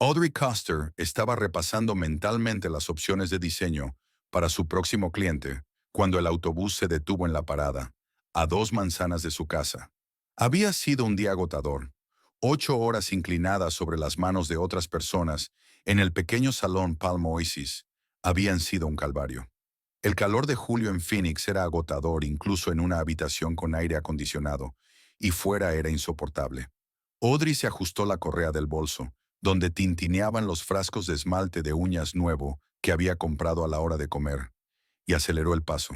Audrey Custer estaba repasando mentalmente las opciones de diseño para su próximo cliente cuando el autobús se detuvo en la parada, a 2 manzanas de su casa. Había sido un día agotador. 8 horas inclinadas sobre las manos de otras personas en el pequeño salón Palm Oasis habían sido un calvario. El calor de julio en Phoenix era agotador incluso en una habitación con aire acondicionado, y fuera era insoportable. Audrey se ajustó la correa del bolso, donde tintineaban los frascos de esmalte de uñas nuevo que había comprado a la hora de comer, y aceleró el paso.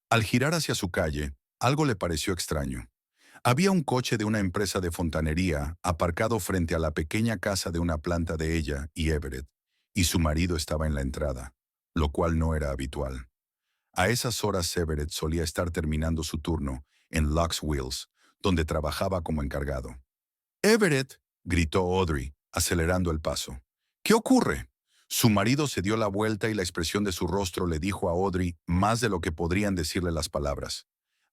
Al girar hacia su calle, algo le pareció extraño. Había un coche de una empresa de fontanería aparcado frente a la pequeña casa de una planta de ella y Everett, y su marido estaba en la entrada, lo cual no era habitual. A esas horas Everett solía estar terminando su turno en Lux Wheels, donde trabajaba como encargado. «Everett», gritó Audrey, acelerando el paso. «¿Qué ocurre?». Su marido se dio la vuelta y la expresión de su rostro le dijo a Audrey más de lo que podrían decirle las palabras.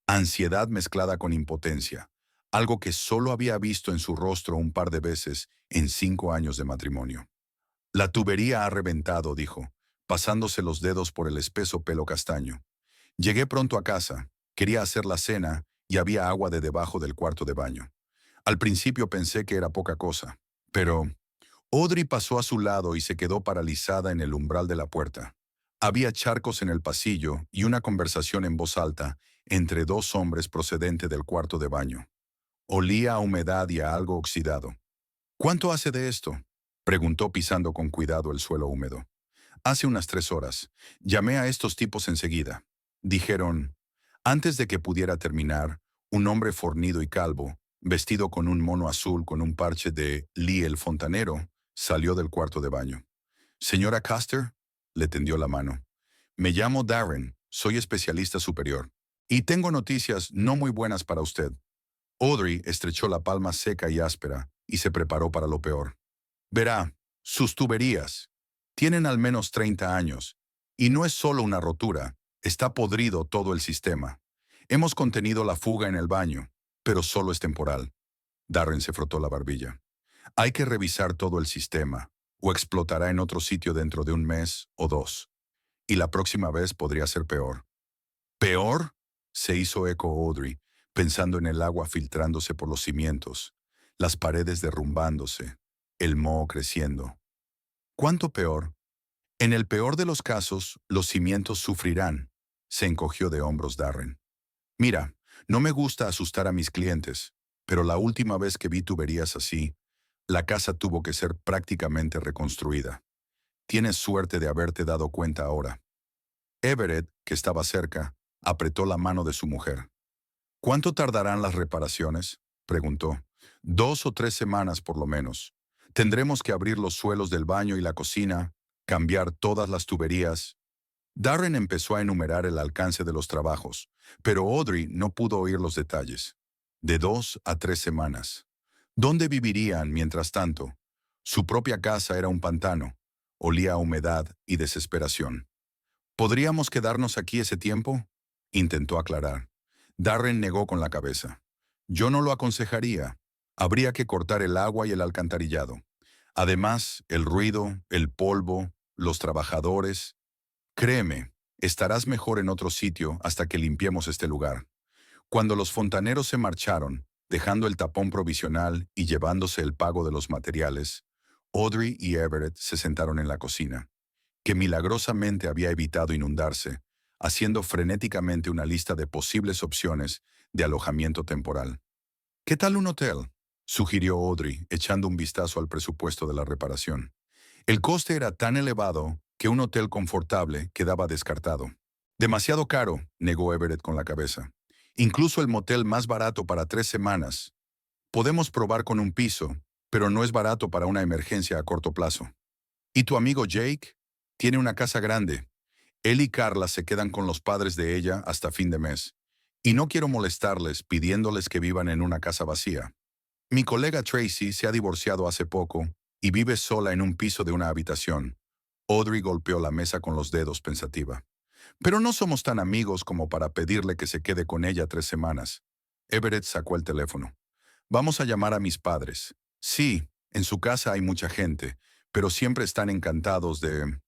Ansiedad mezclada con impotencia, algo que solo había visto en su rostro un par de veces en 5 años de matrimonio. «La tubería ha reventado», dijo, pasándose los dedos por el espeso pelo castaño. «Llegué pronto a casa, quería hacer la cena y había agua de debajo del cuarto de baño. Al principio pensé que era poca cosa, pero...». Audrey pasó a su lado y se quedó paralizada en el umbral de la puerta. Había charcos en el pasillo y una conversación en voz alta entre 2 hombres procedente del cuarto de baño. Olía a humedad y a algo oxidado. «¿Cuánto hace de esto?», preguntó pisando con cuidado el suelo húmedo. «Hace unas 3 horas. Llamé a estos tipos enseguida», dijeron. Antes de que pudiera terminar, un hombre fornido y calvo, vestido con un mono azul con un parche de Lee el fontanero, salió del cuarto de baño. «Señora Custer», le tendió la mano. «Me llamo Darren, soy especialista superior. Y tengo noticias no muy buenas para usted». Audrey estrechó la palma seca y áspera y se preparó para lo peor. «Verá, sus tuberías. Tienen al menos 30 años. Y no es solo una rotura, está podrido todo el sistema. Hemos contenido la fuga en el baño, pero solo es temporal». Darren se frotó la barbilla. «Hay que revisar todo el sistema, o explotará en otro sitio dentro de un mes o 2. Y la próxima vez podría ser peor». «¿Peor?», se hizo eco Audrey, pensando en el agua filtrándose por los cimientos, las paredes derrumbándose, el moho creciendo. «¿Cuánto peor?». «En el peor de los casos, los cimientos sufrirán», se encogió de hombros Darren. «Mira, no me gusta asustar a mis clientes, pero la última vez que vi tuberías así, la casa tuvo que ser prácticamente reconstruida. Tienes suerte de haberte dado cuenta ahora». Everett, que estaba cerca, apretó la mano de su mujer. «¿Cuánto tardarán las reparaciones?», preguntó. «2 o 3 semanas por lo menos. Tendremos que abrir los suelos del baño y la cocina, cambiar todas las tuberías». Darren empezó a enumerar el alcance de los trabajos, pero Audrey no pudo oír los detalles. De 2 a 3 semanas. ¿Dónde vivirían mientras tanto? Su propia casa era un pantano. Olía a humedad y desesperación. «¿Podríamos quedarnos aquí ese tiempo?», intentó aclarar. Darren negó con la cabeza. «Yo no lo aconsejaría. Habría que cortar el agua y el alcantarillado. Además, el ruido, el polvo, los trabajadores. Créeme, estarás mejor en otro sitio hasta que limpiemos este lugar». Cuando los fontaneros se marcharon, dejando el tapón provisional y llevándose el pago de los materiales, Audrey y Everett se sentaron en la cocina, que milagrosamente había evitado inundarse, haciendo frenéticamente una lista de posibles opciones de alojamiento temporal. «¿Qué tal un hotel?», sugirió Audrey, echando un vistazo al presupuesto de la reparación. El coste era tan elevado que un hotel confortable quedaba descartado. «Demasiado caro», negó Everett con la cabeza. «Incluso el motel más barato para 3 semanas. Podemos probar con un piso, pero no es barato para una emergencia a corto plazo». «¿Y tu amigo Jake? Tiene una casa grande. Él y Carla se quedan con los padres de ella hasta fin de mes. Y no quiero molestarles pidiéndoles que vivan en una casa vacía. Mi colega Tracy se ha divorciado hace poco y vive sola en un piso de una habitación». Audrey golpeó la mesa con los dedos pensativa. «Pero no somos tan amigos como para pedirle que se quede con ella 3 semanas». Everett sacó el teléfono. «Vamos a llamar a mis padres. Sí, en su casa hay mucha gente, pero siempre están encantados de...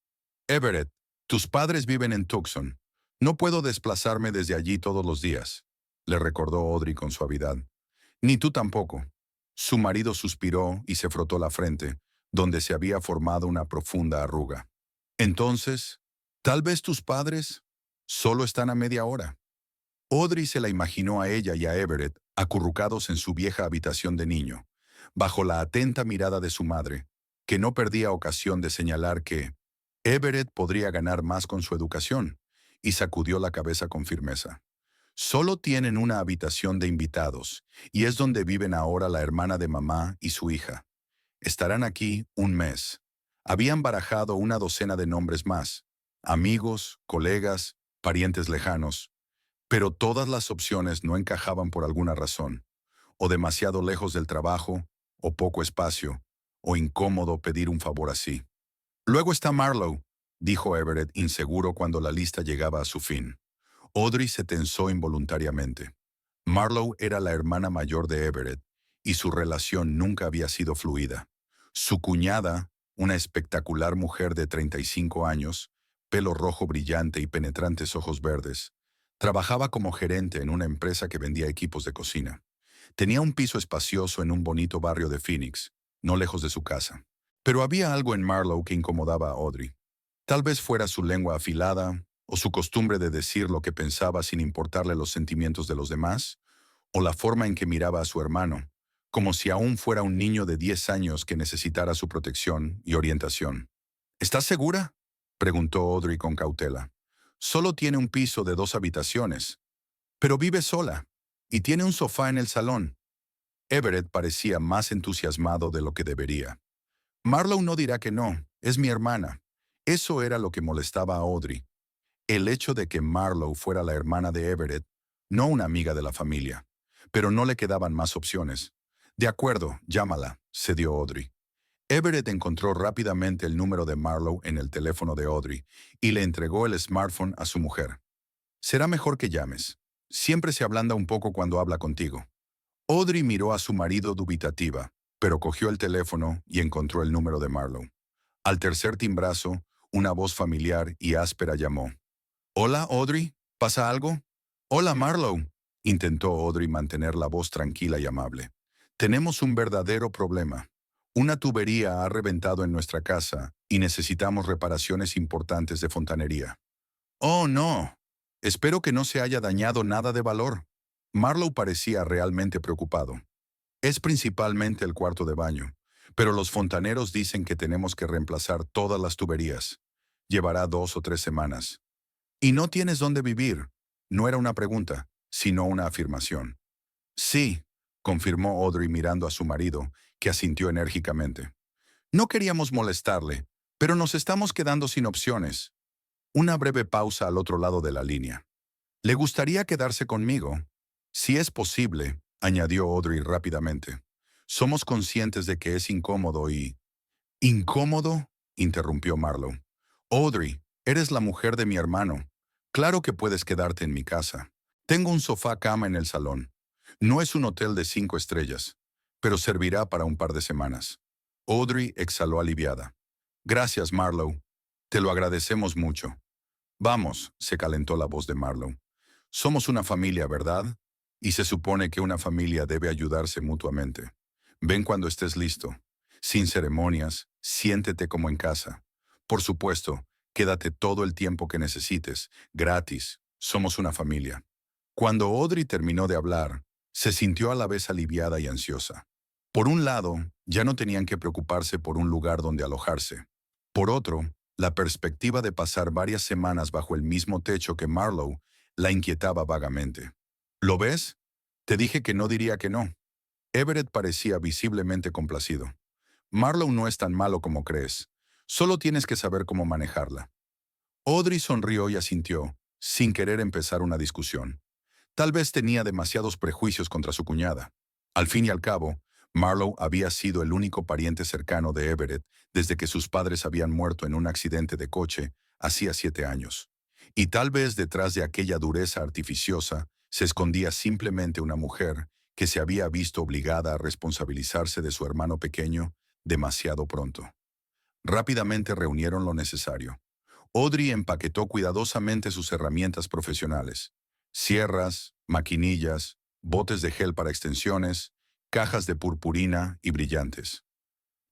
Everett, tus padres viven en Tucson. No puedo desplazarme desde allí todos los días, le recordó Audrey con suavidad. Ni tú tampoco. Su marido suspiró y se frotó la frente, donde se había formado una profunda arruga. Entonces, tal vez tus padres solo están a media hora. Audrey se la imaginó a ella y a Everett acurrucados en su vieja habitación de niño, bajo la atenta mirada de su madre, que no perdía ocasión de señalar que Everett podría ganar más con su educación, y sacudió la cabeza con firmeza. Solo tienen una habitación de invitados, y es donde viven ahora la hermana de mamá y su hija. Estarán aquí un mes. Habían barajado una docena de nombres más, amigos, colegas, parientes lejanos, pero todas las opciones no encajaban por alguna razón, o demasiado lejos del trabajo, o poco espacio, o incómodo pedir un favor así. Luego está Marlowe, dijo Everett inseguro cuando la lista llegaba a su fin. Audrey se tensó involuntariamente. Marlowe era la hermana mayor de Everett, y su relación nunca había sido fluida. Su cuñada, una espectacular mujer de 35 años, pelo rojo brillante y penetrantes ojos verdes, trabajaba como gerente en una empresa que vendía equipos de cocina. Tenía un piso espacioso en un bonito barrio de Phoenix, no lejos de su casa. Pero había algo en Marlowe que incomodaba a Audrey. Tal vez fuera su lengua afilada, o su costumbre de decir lo que pensaba sin importarle los sentimientos de los demás, o la forma en que miraba a su hermano, como si aún fuera un niño de 10 años que necesitara su protección y orientación. ¿Estás segura?, preguntó Audrey con cautela. Solo tiene un piso de 2 habitaciones, pero vive sola, y tiene un sofá en el salón. Everett parecía más entusiasmado de lo que debería. Marlowe no dirá que no, es mi hermana. Eso era lo que molestaba a Audrey. El hecho de que Marlowe fuera la hermana de Everett, no una amiga de la familia. Pero no le quedaban más opciones. De acuerdo, llámala, cedió Audrey. Everett encontró rápidamente el número de Marlowe en el teléfono de Audrey y le entregó el smartphone a su mujer. Será mejor que llames. Siempre se ablanda un poco cuando habla contigo. Audrey miró a su marido dubitativa, pero cogió el teléfono y encontró el número de Marlowe. Al tercer timbrazo, una voz familiar y áspera llamó. «Hola, Audrey, ¿pasa algo?» «Hola, Marlowe», intentó Audrey mantener la voz tranquila y amable. «Tenemos un verdadero problema. Una tubería ha reventado en nuestra casa y necesitamos reparaciones importantes de fontanería». «Oh, no. Espero que no se haya dañado nada de valor». Marlowe parecía realmente preocupado. «Es principalmente el cuarto de baño, pero los fontaneros dicen que tenemos que reemplazar todas las tuberías. Llevará 2 o 3 semanas. ¿Y no tienes dónde vivir?». No era una pregunta, sino una afirmación. «Sí», confirmó Audrey mirando a su marido, que asintió enérgicamente. «No queríamos molestarle, pero nos estamos quedando sin opciones». Una breve pausa al otro lado de la línea. «¿Le gustaría quedarse conmigo?». «Si es posible», añadió Audrey rápidamente. «Somos conscientes de que es incómodo y...». «¿Incómodo?», interrumpió Marlowe. «Audrey, eres la mujer de mi hermano. Claro que puedes quedarte en mi casa. Tengo un sofá-cama en el salón. No es un hotel de 5 estrellas, pero servirá para un par de semanas». Audrey exhaló aliviada. «Gracias, Marlowe. Te lo agradecemos mucho». «Vamos», se calentó la voz de Marlowe. «Somos una familia, ¿verdad? Y se supone que una familia debe ayudarse mutuamente. Ven cuando estés listo. Sin ceremonias, siéntete como en casa. Por supuesto, quédate todo el tiempo que necesites, gratis. Somos una familia». Cuando Audrey terminó de hablar, se sintió a la vez aliviada y ansiosa. Por un lado, ya no tenían que preocuparse por un lugar donde alojarse. Por otro, la perspectiva de pasar varias semanas bajo el mismo techo que Marlowe la inquietaba vagamente. «¿Lo ves? Te dije que no diría que no». Everett parecía visiblemente complacido. «Marlowe no es tan malo como crees. Solo tienes que saber cómo manejarla». Audrey sonrió y asintió, sin querer empezar una discusión. Tal vez tenía demasiados prejuicios contra su cuñada. Al fin y al cabo, Marlowe había sido el único pariente cercano de Everett desde que sus padres habían muerto en un accidente de coche hacía 7 años. Y tal vez detrás de aquella dureza artificiosa se escondía simplemente una mujer que se había visto obligada a responsabilizarse de su hermano pequeño demasiado pronto. Rápidamente reunieron lo necesario. Audrey empaquetó cuidadosamente sus herramientas profesionales: sierras, maquinillas, botes de gel para extensiones, cajas de purpurina y brillantes.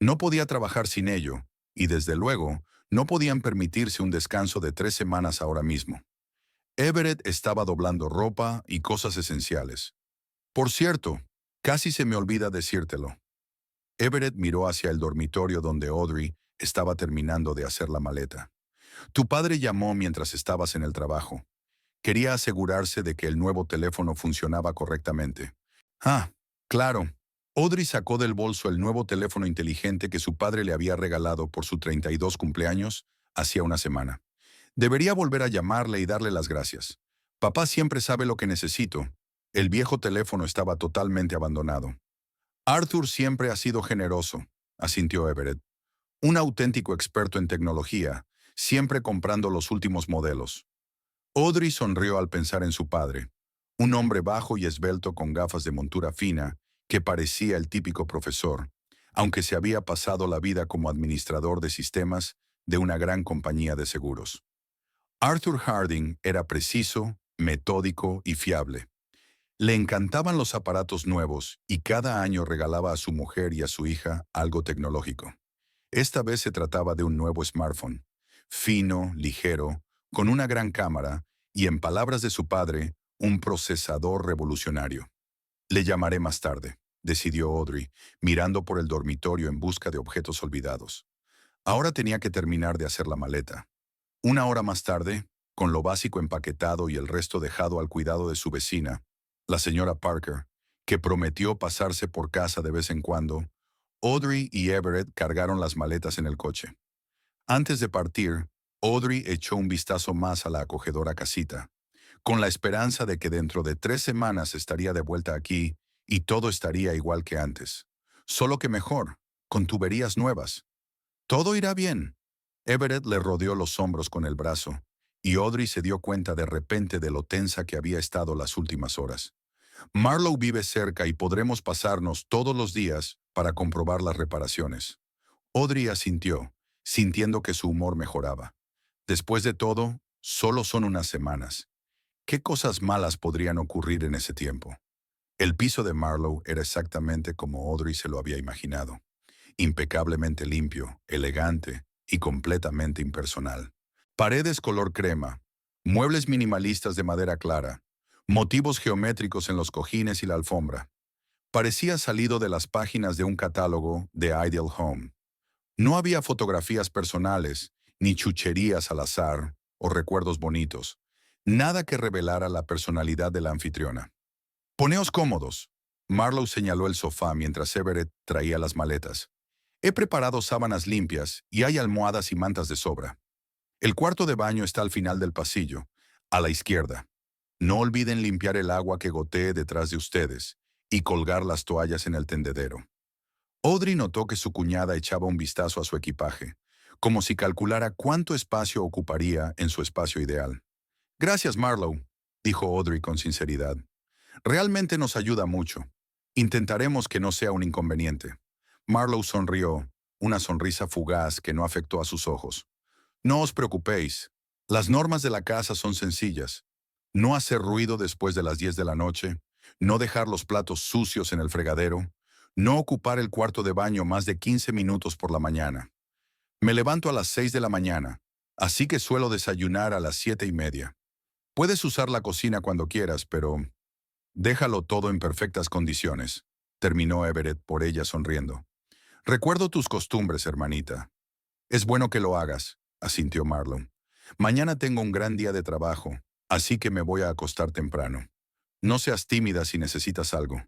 No podía trabajar sin ello, y desde luego, no podían permitirse un descanso de 3 semanas ahora mismo. Everett estaba doblando ropa y cosas esenciales. Por cierto, casi se me olvida decírtelo. Everett miró hacia el dormitorio donde Audrey estaba terminando de hacer la maleta. Tu padre llamó mientras estabas en el trabajo. Quería asegurarse de que el nuevo teléfono funcionaba correctamente. Ah, claro. Audrey sacó del bolso el nuevo teléfono inteligente que su padre le había regalado por su 32 cumpleaños hacía una semana. Debería volver a llamarle y darle las gracias. Papá siempre sabe lo que necesito. El viejo teléfono estaba totalmente abandonado. Arthur siempre ha sido generoso, asintió Everett. Un auténtico experto en tecnología, siempre comprando los últimos modelos. Audrey sonrió al pensar en su padre, un hombre bajo y esbelto con gafas de montura fina, que parecía el típico profesor, aunque se había pasado la vida como administrador de sistemas de una gran compañía de seguros. Arthur Harding era preciso, metódico y fiable. Le encantaban los aparatos nuevos y cada año regalaba a su mujer y a su hija algo tecnológico. Esta vez se trataba de un nuevo smartphone, fino, ligero, con una gran cámara y, en palabras de su padre, un procesador revolucionario. Le llamaré más tarde, decidió Audrey, mirando por el dormitorio en busca de objetos olvidados. Ahora tenía que terminar de hacer la maleta. Una hora más tarde, con lo básico empaquetado y el resto dejado al cuidado de su vecina, la señora Parker, que prometió pasarse por casa de vez en cuando, Audrey y Everett cargaron las maletas en el coche. Antes de partir, Audrey echó un vistazo más a la acogedora casita, con la esperanza de que dentro de 3 semanas estaría de vuelta aquí y todo estaría igual que antes. Solo que mejor, con tuberías nuevas. Todo irá bien. Everett le rodeó los hombros con el brazo, y Audrey se dio cuenta de repente de lo tensa que había estado las últimas horas. Marlowe vive cerca y podremos pasarnos todos los días para comprobar las reparaciones. Audrey asintió, sintiendo que su humor mejoraba. Después de todo, solo son unas semanas. ¿Qué cosas malas podrían ocurrir en ese tiempo? El piso de Marlowe era exactamente como Audrey se lo había imaginado. Impecablemente limpio, elegante y completamente impersonal. Paredes color crema, muebles minimalistas de madera clara, motivos geométricos en los cojines y la alfombra. Parecía salido de las páginas de un catálogo de Ideal Home. No había fotografías personales, ni chucherías al azar o recuerdos bonitos. Nada que revelara la personalidad de la anfitriona. Poneos cómodos. Marlowe señaló el sofá mientras Everett traía las maletas. He preparado sábanas limpias y hay almohadas y mantas de sobra. El cuarto de baño está al final del pasillo, a la izquierda. No olviden limpiar el agua que gotee detrás de ustedes y colgar las toallas en el tendedero. Audrey notó que su cuñada echaba un vistazo a su equipaje, como si calculara cuánto espacio ocuparía en su espacio ideal. Gracias, Marlowe, dijo Audrey con sinceridad. Realmente nos ayuda mucho. Intentaremos que no sea un inconveniente. Marlowe sonrió, una sonrisa fugaz que no afectó a sus ojos. No os preocupéis. Las normas de la casa son sencillas. No hacer ruido después de las 10 de la noche, no dejar los platos sucios en el fregadero, no ocupar el cuarto de baño más de 15 minutos por la mañana. Me levanto a las 6 de la mañana, así que suelo desayunar a las 7:30. Puedes usar la cocina cuando quieras, pero déjalo todo en perfectas condiciones, terminó Everett por ella sonriendo. Recuerdo tus costumbres, hermanita. Es bueno que lo hagas, asintió Marlowe. Mañana tengo un gran día de trabajo, así que me voy a acostar temprano. No seas tímida si necesitas algo.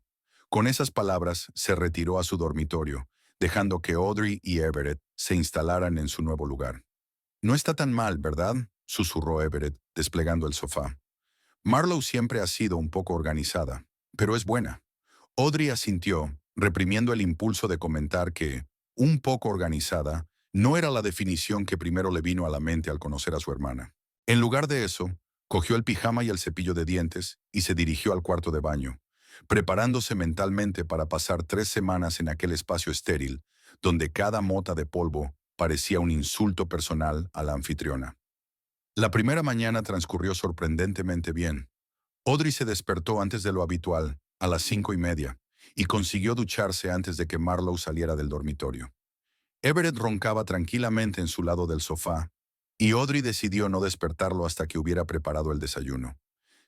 Con esas palabras se retiró a su dormitorio, dejando que Audrey y Everett se instalaran en su nuevo lugar. No está tan mal, ¿verdad?, susurró Everett, desplegando el sofá. Marlowe siempre ha sido un poco organizada, pero es buena. Audrey asintió, reprimiendo el impulso de comentar que, un poco organizada, no era la definición que primero le vino a la mente al conocer a su hermana. En lugar de eso, cogió el pijama y el cepillo de dientes y se dirigió al cuarto de baño, preparándose mentalmente para pasar 3 semanas en aquel espacio estéril, donde cada mota de polvo parecía un insulto personal a la anfitriona. La primera mañana transcurrió sorprendentemente bien. Audrey se despertó antes de lo habitual, a las 5:30, y consiguió ducharse antes de que Marlowe saliera del dormitorio. Everett roncaba tranquilamente en su lado del sofá, y Audrey decidió no despertarlo hasta que hubiera preparado el desayuno.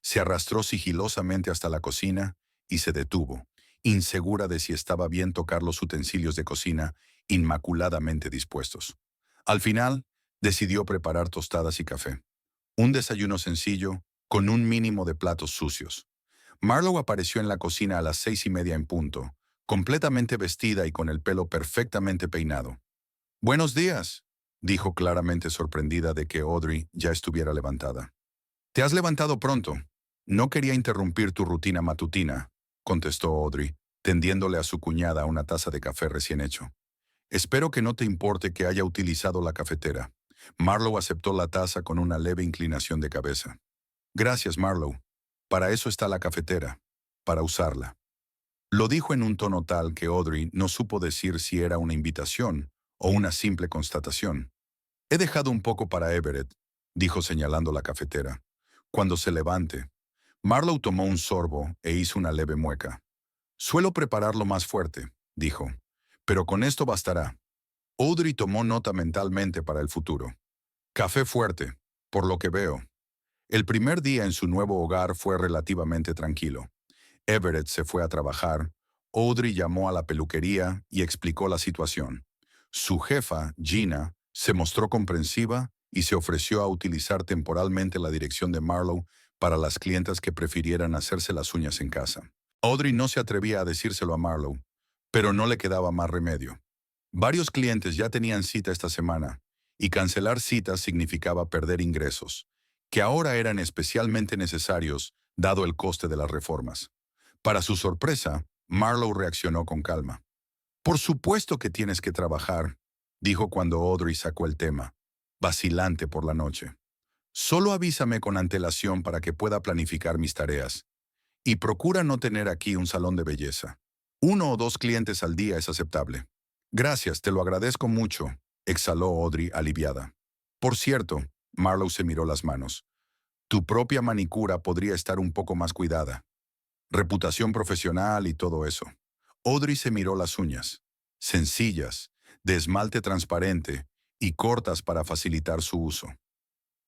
Se arrastró sigilosamente hasta la cocina y se detuvo, insegura de si estaba bien tocar los utensilios de cocina inmaculadamente dispuestos. Al final, decidió preparar tostadas y café. Un desayuno sencillo, con un mínimo de platos sucios. Marlowe apareció en la cocina a las 6:30 en punto, completamente vestida y con el pelo perfectamente peinado. «Buenos días», dijo claramente sorprendida de que Audrey ya estuviera levantada. «Te has levantado pronto. No quería interrumpir tu rutina matutina», contestó Audrey, tendiéndole a su cuñada una taza de café recién hecho. «Espero que no te importe que haya utilizado la cafetera». Marlowe aceptó la taza con una leve inclinación de cabeza. «Gracias, Marlowe. Para eso está la cafetera, para usarla». Lo dijo en un tono tal que Audrey no supo decir si era una invitación o una simple constatación. «He dejado un poco para Everett», dijo señalando la cafetera. «Cuando se levante». Marlowe tomó un sorbo e hizo una leve mueca. «Suelo prepararlo más fuerte», dijo. «Pero con esto bastará». Audrey tomó nota mentalmente para el futuro. «Café fuerte, por lo que veo». El primer día en su nuevo hogar fue relativamente tranquilo. Everett se fue a trabajar, Audrey llamó a la peluquería y explicó la situación. Su jefa, Gina, se mostró comprensiva y se ofreció a utilizar temporalmente la dirección de Marlowe para las clientas que prefirieran hacerse las uñas en casa. Audrey no se atrevía a decírselo a Marlowe, pero no le quedaba más remedio. Varios clientes ya tenían cita esta semana, y cancelar citas significaba perder ingresos, que ahora eran especialmente necesarios dado el coste de las reformas. Para su sorpresa, Marlowe reaccionó con calma. «Por supuesto que tienes que trabajar», dijo cuando Audrey sacó el tema, vacilante por la noche. «Solo avísame con antelación para que pueda planificar mis tareas. Y procura no tener aquí un salón de belleza. 1 o 2 clientes al día es aceptable». «Gracias, te lo agradezco mucho», exhaló Audrey aliviada. «Por cierto», Marlowe se miró las manos, «tu propia manicura podría estar un poco más cuidada. Reputación profesional y todo eso». Audrey se miró las uñas, sencillas, de esmalte transparente y cortas para facilitar su uso.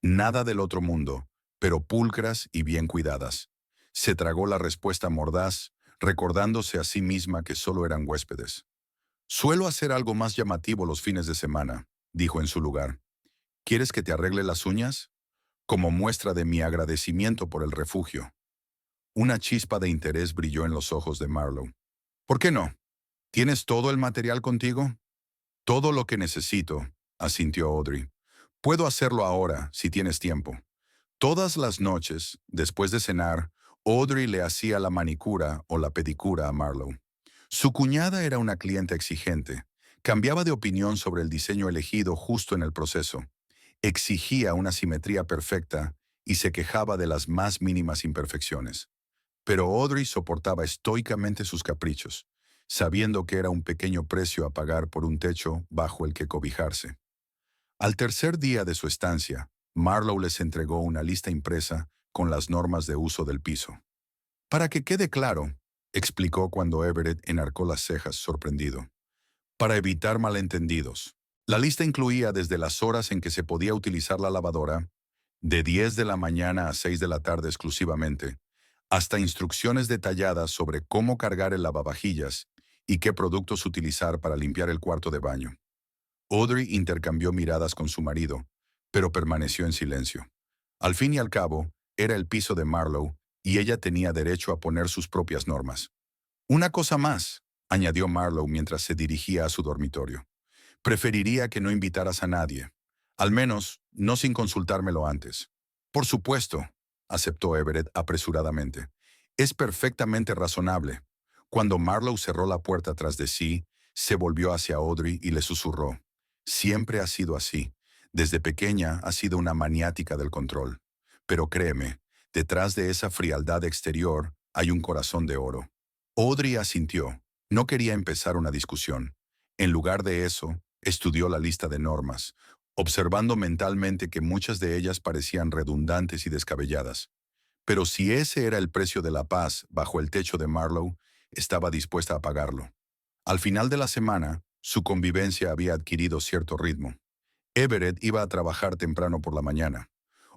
Nada del otro mundo, pero pulcras y bien cuidadas. Se tragó la respuesta mordaz, recordándose a sí misma que solo eran huéspedes. «Suelo hacer algo más llamativo los fines de semana», dijo en su lugar. «¿Quieres que te arregle las uñas? Como muestra de mi agradecimiento por el refugio». Una chispa de interés brilló en los ojos de Marlowe. «¿Por qué no? ¿Tienes todo el material contigo?» «Todo lo que necesito», asintió Audrey. «Puedo hacerlo ahora, si tienes tiempo». Todas las noches, después de cenar, Audrey le hacía la manicura o la pedicura a Marlowe. Su cuñada era una cliente exigente. Cambiaba de opinión sobre el diseño elegido justo en el proceso. Exigía una simetría perfecta y se quejaba de las más mínimas imperfecciones. Pero Audrey soportaba estoicamente sus caprichos, sabiendo que era un pequeño precio a pagar por un techo bajo el que cobijarse. Al tercer día de su estancia, Marlowe les entregó una lista impresa con las normas de uso del piso. «Para que quede claro», explicó cuando Everett enarcó las cejas sorprendido, «para evitar malentendidos. La lista incluía desde las horas en que se podía utilizar la lavadora, de 10 de la mañana a 6 de la tarde exclusivamente, hasta instrucciones detalladas sobre cómo cargar el lavavajillas y qué productos utilizar para limpiar el cuarto de baño». Audrey intercambió miradas con su marido, pero permaneció en silencio. Al fin y al cabo, era el piso de Marlowe y ella tenía derecho a poner sus propias normas. «Una cosa más», añadió Marlowe mientras se dirigía a su dormitorio. «Preferiría que no invitaras a nadie. Al menos, no sin consultármelo antes». «Por supuesto», aceptó Everett apresuradamente. «Es perfectamente razonable». Cuando Marlowe cerró la puerta tras de sí, se volvió hacia Audrey y le susurró. «Siempre ha sido así. Desde pequeña ha sido una maniática del control. Pero créeme, detrás de esa frialdad exterior hay un corazón de oro». Audrey asintió. No quería empezar una discusión. En lugar de eso, Estudió la lista de normas, observando mentalmente que muchas de ellas parecían redundantes y descabelladas. Pero si ese era el precio de la paz bajo el techo de Marlowe, estaba dispuesta a pagarlo. Al final de la semana, su convivencia había adquirido cierto ritmo. Everett iba a trabajar temprano por la mañana.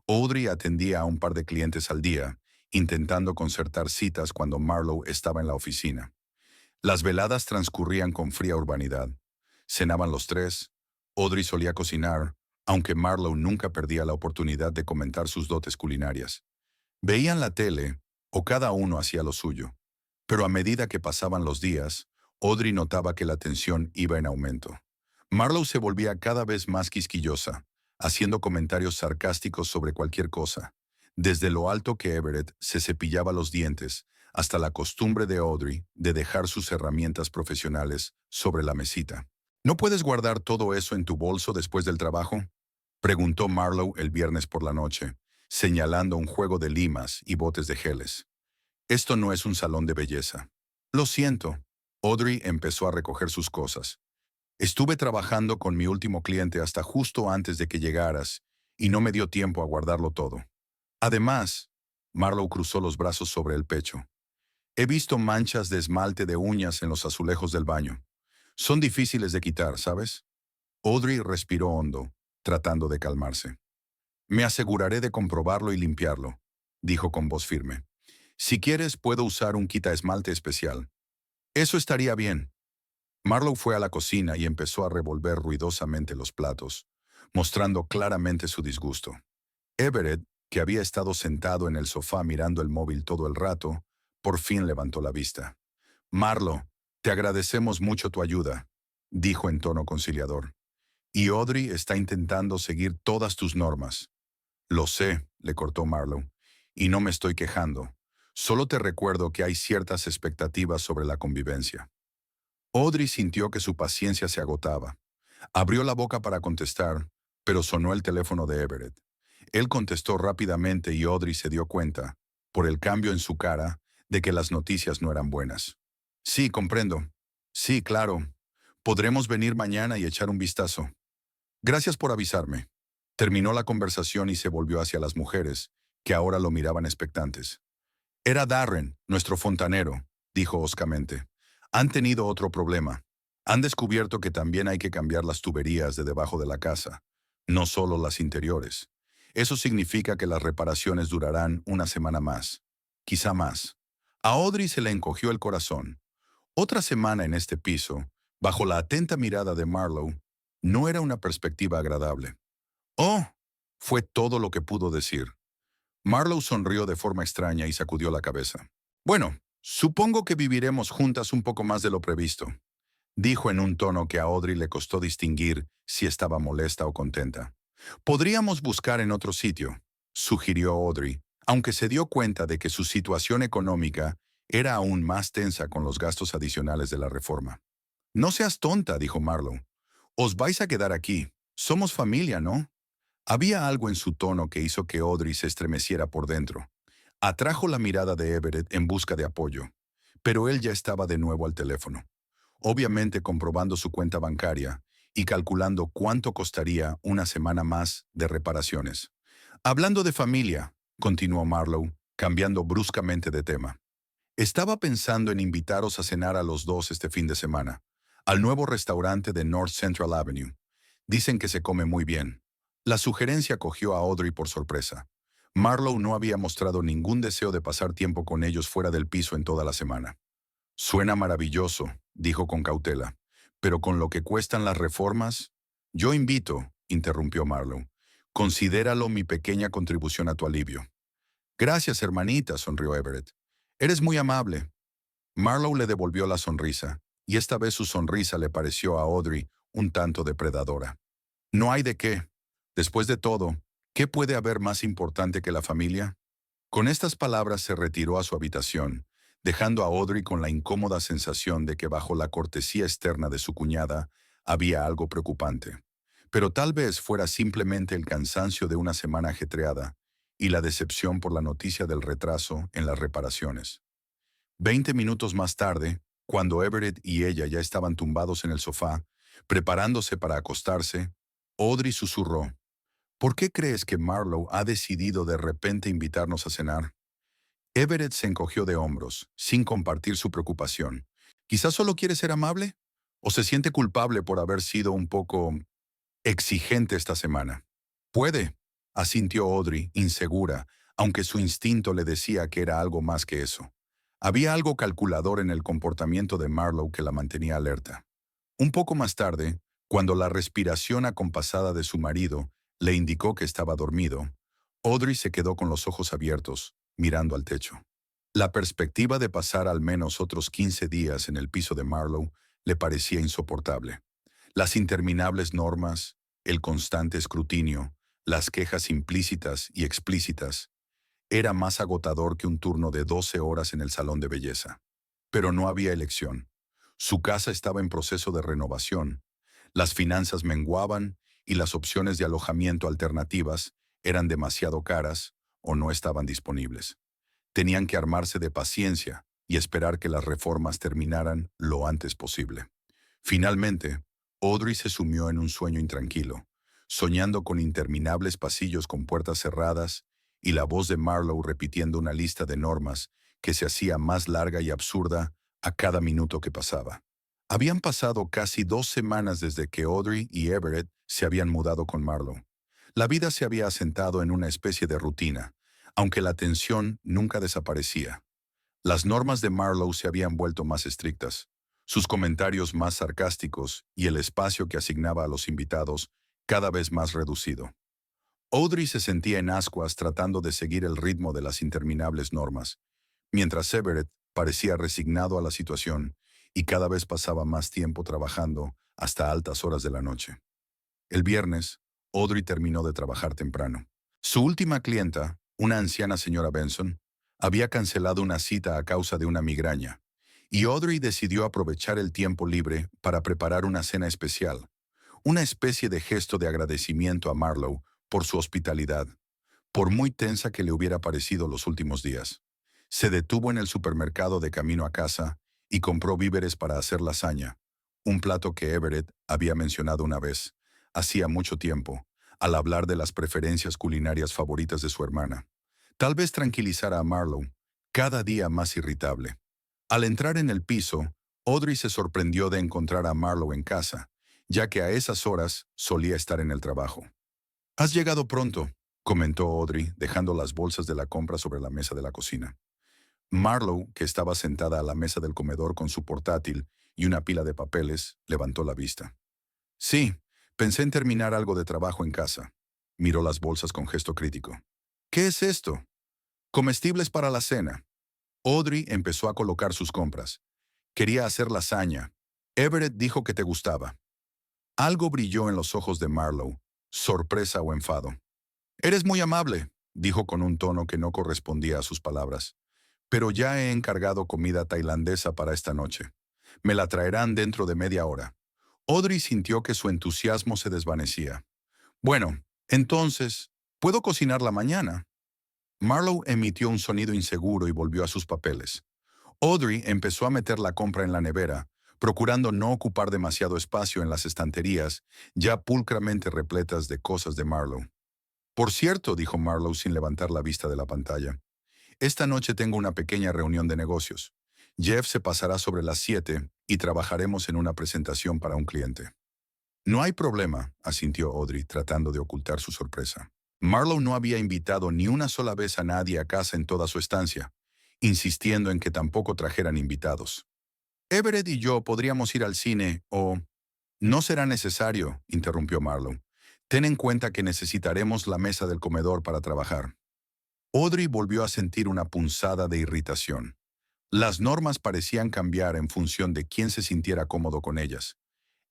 Audrey atendía a un par de clientes al día, intentando concertar citas cuando Marlowe estaba en la oficina. Las veladas transcurrían con fría urbanidad. Cenaban los tres. Audrey solía cocinar, aunque Marlowe nunca perdía la oportunidad de comentar sus dotes culinarias. Veían la tele, o cada uno hacía lo suyo. Pero a medida que pasaban los días, Audrey notaba que la tensión iba en aumento. Marlowe se volvía cada vez más quisquillosa, haciendo comentarios sarcásticos sobre cualquier cosa, desde lo alto que Everett se cepillaba los dientes hasta la costumbre de Audrey de dejar sus herramientas profesionales sobre la mesita. ¿No puedes guardar todo eso en tu bolso después del trabajo?, preguntó Marlowe el viernes por la noche, señalando un juego de limas y botes de geles. Esto no es un salón de belleza. Lo siento. Audrey empezó a recoger sus cosas. Estuve trabajando con mi último cliente hasta justo antes de que llegaras y no me dio tiempo a guardarlo todo. Además, Marlowe cruzó los brazos sobre el pecho. He visto manchas de esmalte de uñas en los azulejos del baño. Son difíciles de quitar, ¿sabes? Audrey respiró hondo, tratando de calmarse. Me aseguraré de comprobarlo y limpiarlo, dijo con voz firme. Si quieres, puedo usar un quitaesmalte especial. Eso estaría bien. Marlowe fue a la cocina y empezó a revolver ruidosamente los platos, mostrando claramente su disgusto. Everett, que había estado sentado en el sofá mirando el móvil todo el rato, por fin levantó la vista. Marlo, te agradecemos mucho tu ayuda, dijo en tono conciliador. Y Audrey está intentando seguir todas tus normas. Lo sé, le cortó Marlowe, y no me estoy quejando. Solo te recuerdo que hay ciertas expectativas sobre la convivencia. Audrey sintió que su paciencia se agotaba. Abrió la boca para contestar, pero sonó el teléfono de Everett. Él contestó rápidamente y Audrey se dio cuenta, por el cambio en su cara, de que las noticias no eran buenas. Sí, comprendo. Sí, claro. Podremos venir mañana y echar un vistazo. Gracias por avisarme. Terminó la conversación y se volvió hacia las mujeres, que ahora lo miraban expectantes. Era Darren, nuestro fontanero, dijo hoscamente. Han tenido otro problema. Han descubierto que también hay que cambiar las tuberías de debajo de la casa, no solo las interiores. Eso significa que las reparaciones durarán una semana más, quizá más. A Audrey se le encogió el corazón. Otra semana en este piso, bajo la atenta mirada de Marlowe, no era una perspectiva agradable. «Oh», fue todo lo que pudo decir. Marlowe sonrió de forma extraña y sacudió la cabeza. «Bueno, supongo que viviremos juntas un poco más de lo previsto», dijo en un tono que a Audrey le costó distinguir si estaba molesta o contenta. «Podríamos buscar en otro sitio», sugirió Audrey, aunque se dio cuenta de que su situación económica era aún más tensa con los gastos adicionales de la reforma. «No seas tonta», dijo Marlowe. «Os vais a quedar aquí. Somos familia, ¿no?». Había algo en su tono que hizo que Audrey se estremeciera por dentro. Atrajo la mirada de Everett en busca de apoyo, pero él ya estaba de nuevo al teléfono, obviamente comprobando su cuenta bancaria y calculando cuánto costaría una semana más de reparaciones. «Hablando de familia», continuó Marlowe, cambiando bruscamente de tema. «Estaba pensando en invitaros a cenar a los dos este fin de semana, al nuevo restaurante de North Central Avenue. Dicen que se come muy bien». La sugerencia cogió a Audrey por sorpresa. Marlowe no había mostrado ningún deseo de pasar tiempo con ellos fuera del piso en toda la semana. «Suena maravilloso», dijo con cautela, «pero con lo que cuestan las reformas...». «Yo invito», interrumpió Marlowe. «Considéralo mi pequeña contribución a tu alivio». «Gracias, hermanita», sonrió Everett. «Eres muy amable». Marlowe le devolvió la sonrisa, y esta vez su sonrisa le pareció a Audrey un tanto depredadora. «No hay de qué. Después de todo, ¿qué puede haber más importante que la familia?». Con estas palabras se retiró a su habitación, dejando a Audrey con la incómoda sensación de que bajo la cortesía externa de su cuñada había algo preocupante. Pero tal vez fuera simplemente el cansancio de una semana ajetreada y la decepción por la noticia del retraso en las reparaciones. 20 minutos más tarde, cuando Everett y ella ya estaban tumbados en el sofá, Preparándose para acostarse, Audrey susurró: ¿Por qué crees que Marlowe ha decidido de repente invitarnos a cenar? Everett se encogió de hombros, sin compartir su preocupación. ¿Quizás solo quiere ser amable? ¿O se siente culpable por haber sido un poco exigente esta semana? Puede, asintió Audrey, insegura, aunque su instinto le decía que era algo más que eso. Había algo calculador en el comportamiento de Marlowe que la mantenía alerta. Un poco más tarde, cuando la respiración acompasada de su marido le indicó que estaba dormido, Audrey se quedó con los ojos abiertos, mirando al techo. La perspectiva de pasar al menos otros 15 días en el piso de Marlowe le parecía insoportable. Las interminables normas, el constante escrutinio, las quejas implícitas y explícitas, era más agotador que un turno de 12 horas en el salón de belleza. Pero no había elección. Su casa estaba en proceso de renovación. Las finanzas menguaban y las opciones de alojamiento alternativas eran demasiado caras o no estaban disponibles. Tenían que armarse de paciencia y esperar que las reformas terminaran lo antes posible. Finalmente, Audrey se sumió en un sueño intranquilo, soñando con interminables pasillos con puertas cerradas y la voz de Marlowe repitiendo una lista de normas que se hacía más larga y absurda a cada minuto que pasaba. Habían pasado casi 2 semanas desde que Audrey y Everett se habían mudado con Marlowe. La vida se había asentado en una especie de rutina, aunque la tensión nunca desaparecía. Las normas de Marlowe se habían vuelto más estrictas, sus comentarios más sarcásticos y el espacio que asignaba a los invitados cada vez más reducido. Audrey se sentía en ascuas tratando de seguir el ritmo de las interminables normas, mientras Everett parecía resignado a la situación y cada vez pasaba más tiempo trabajando hasta altas horas de la noche. El viernes, Audrey terminó de trabajar temprano. Su última clienta, una anciana señora Benson, había cancelado una cita a causa de una migraña, y Audrey decidió aprovechar el tiempo libre para preparar una cena especial, una especie de gesto de agradecimiento a Marlowe por su hospitalidad, por muy tensa que le hubiera parecido los últimos días. Se detuvo en el supermercado de camino a casa y compró víveres para hacer lasaña, un plato que Everett había mencionado una vez, hacía mucho tiempo, al hablar de las preferencias culinarias favoritas de su hermana. Tal vez tranquilizara a Marlowe, cada día más irritable. Al entrar en el piso, Audrey se sorprendió de encontrar a Marlowe en casa, ya que a esas horas solía estar en el trabajo. «Has llegado pronto», comentó Audrey, dejando las bolsas de la compra sobre la mesa de la cocina. Marlowe, que estaba sentada a la mesa del comedor con su portátil y una pila de papeles, levantó la vista. «Sí, pensé en terminar algo de trabajo en casa». Miró las bolsas con gesto crítico. «¿Qué es esto?» «Comestibles para la cena». Audrey empezó a colocar sus compras. Quería hacer lasaña. Everett dijo que te gustaba. Algo brilló en los ojos de Marlowe, sorpresa o enfado. «Eres muy amable», dijo con un tono que no correspondía a sus palabras. «Pero ya he encargado comida tailandesa para esta noche. Me la traerán dentro de media hora». Audrey sintió que su entusiasmo se desvanecía. «Bueno, entonces, ¿puedo cocinarla mañana?» Marlowe emitió un sonido inseguro y volvió a sus papeles. Audrey empezó a meter la compra en la nevera, procurando no ocupar demasiado espacio en las estanterías, ya pulcramente repletas de cosas de Marlowe. «Por cierto», dijo Marlowe sin levantar la vista de la pantalla, «esta noche tengo una pequeña reunión de negocios. Jeff se pasará sobre las 7 y trabajaremos en una presentación para un cliente». «No hay problema», asintió Audrey, tratando de ocultar su sorpresa. Marlowe no había invitado ni una sola vez a nadie a casa en toda su estancia, insistiendo en que tampoco trajeran invitados. «Everett y yo podríamos ir al cine o...» «No será necesario», interrumpió Marlowe. «Ten en cuenta que necesitaremos la mesa del comedor para trabajar». Audrey volvió a sentir una punzada de irritación. Las normas parecían cambiar en función de quién se sintiera cómodo con ellas.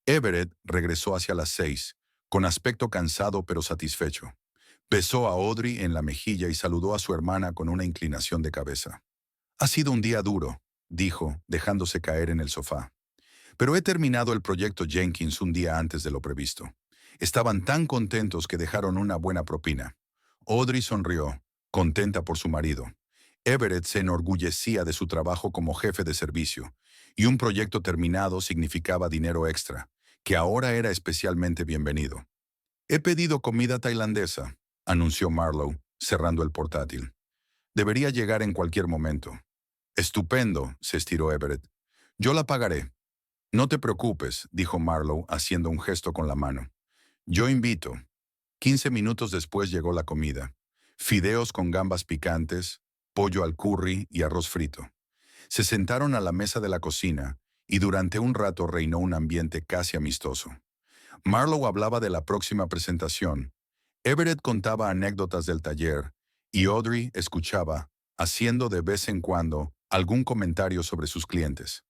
Everett regresó hacia las 6, con aspecto cansado pero satisfecho. Besó a Audrey en la mejilla y saludó a su hermana con una inclinación de cabeza. «Ha sido un día duro», dijo, dejándose caer en el sofá. «Pero he terminado el proyecto Jenkins un día antes de lo previsto. Estaban tan contentos que dejaron una buena propina». Audrey sonrió, contenta por su marido. Everett se enorgullecía de su trabajo como jefe de servicio, y un proyecto terminado significaba dinero extra, que ahora era especialmente bienvenido. «He pedido comida tailandesa», anunció Marlowe, cerrando el portátil. «Debería llegar en cualquier momento». «Estupendo», se estiró Everett. «Yo la pagaré». «No te preocupes», dijo Marlowe, haciendo un gesto con la mano. «Yo invito». 15 minutos después llegó la comida. Fideos con gambas picantes, pollo al curry y arroz frito. Se sentaron a la mesa de la cocina y durante un rato reinó un ambiente casi amistoso. Marlowe hablaba de la próxima presentación. Everett contaba anécdotas del taller y Audrey escuchaba, haciendo de vez en cuando algún comentario sobre sus clientes.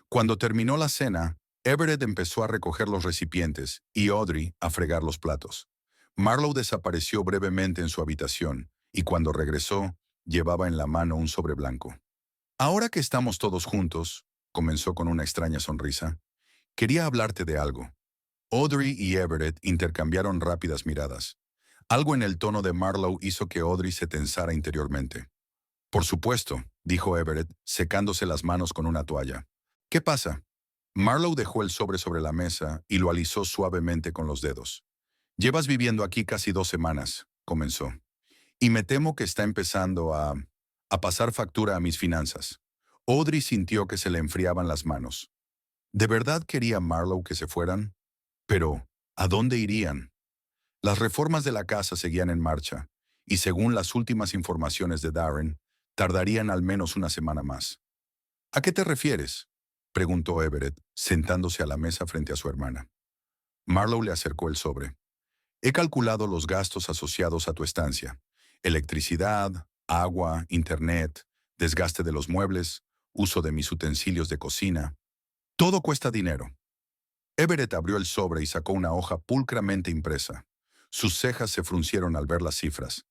Cuando terminó la cena, Everett empezó a recoger los recipientes y Audrey a fregar los platos. Marlowe desapareció brevemente en su habitación y cuando regresó, llevaba en la mano un sobre blanco. «Ahora que estamos todos juntos», comenzó con una extraña sonrisa, «quería hablarte de algo». Audrey y Everett intercambiaron rápidas miradas. Algo en el tono de Marlowe hizo que Audrey se tensara interiormente. «Por supuesto», dijo Everett, secándose las manos con una toalla. «¿Qué pasa?» Marlowe dejó el sobre la mesa y lo alisó suavemente con los dedos. «Llevas viviendo aquí casi 2 semanas», comenzó. «Y me temo que está empezando a pasar factura a mis finanzas». Audrey sintió que se le enfriaban las manos. ¿De verdad quería Marlowe que se fueran? Pero, ¿a dónde irían? Las reformas de la casa seguían en marcha, y según las últimas informaciones de Darren, tardarían al menos una semana más. «¿A qué te refieres?», preguntó Everett, sentándose a la mesa frente a su hermana. Marlowe le acercó el sobre. «He calculado los gastos asociados a tu estancia. Electricidad, agua, internet, desgaste de los muebles, uso de mis utensilios de cocina. Todo cuesta dinero». Everett abrió el sobre y sacó una hoja pulcramente impresa. Sus cejas se fruncieron al ver las cifras.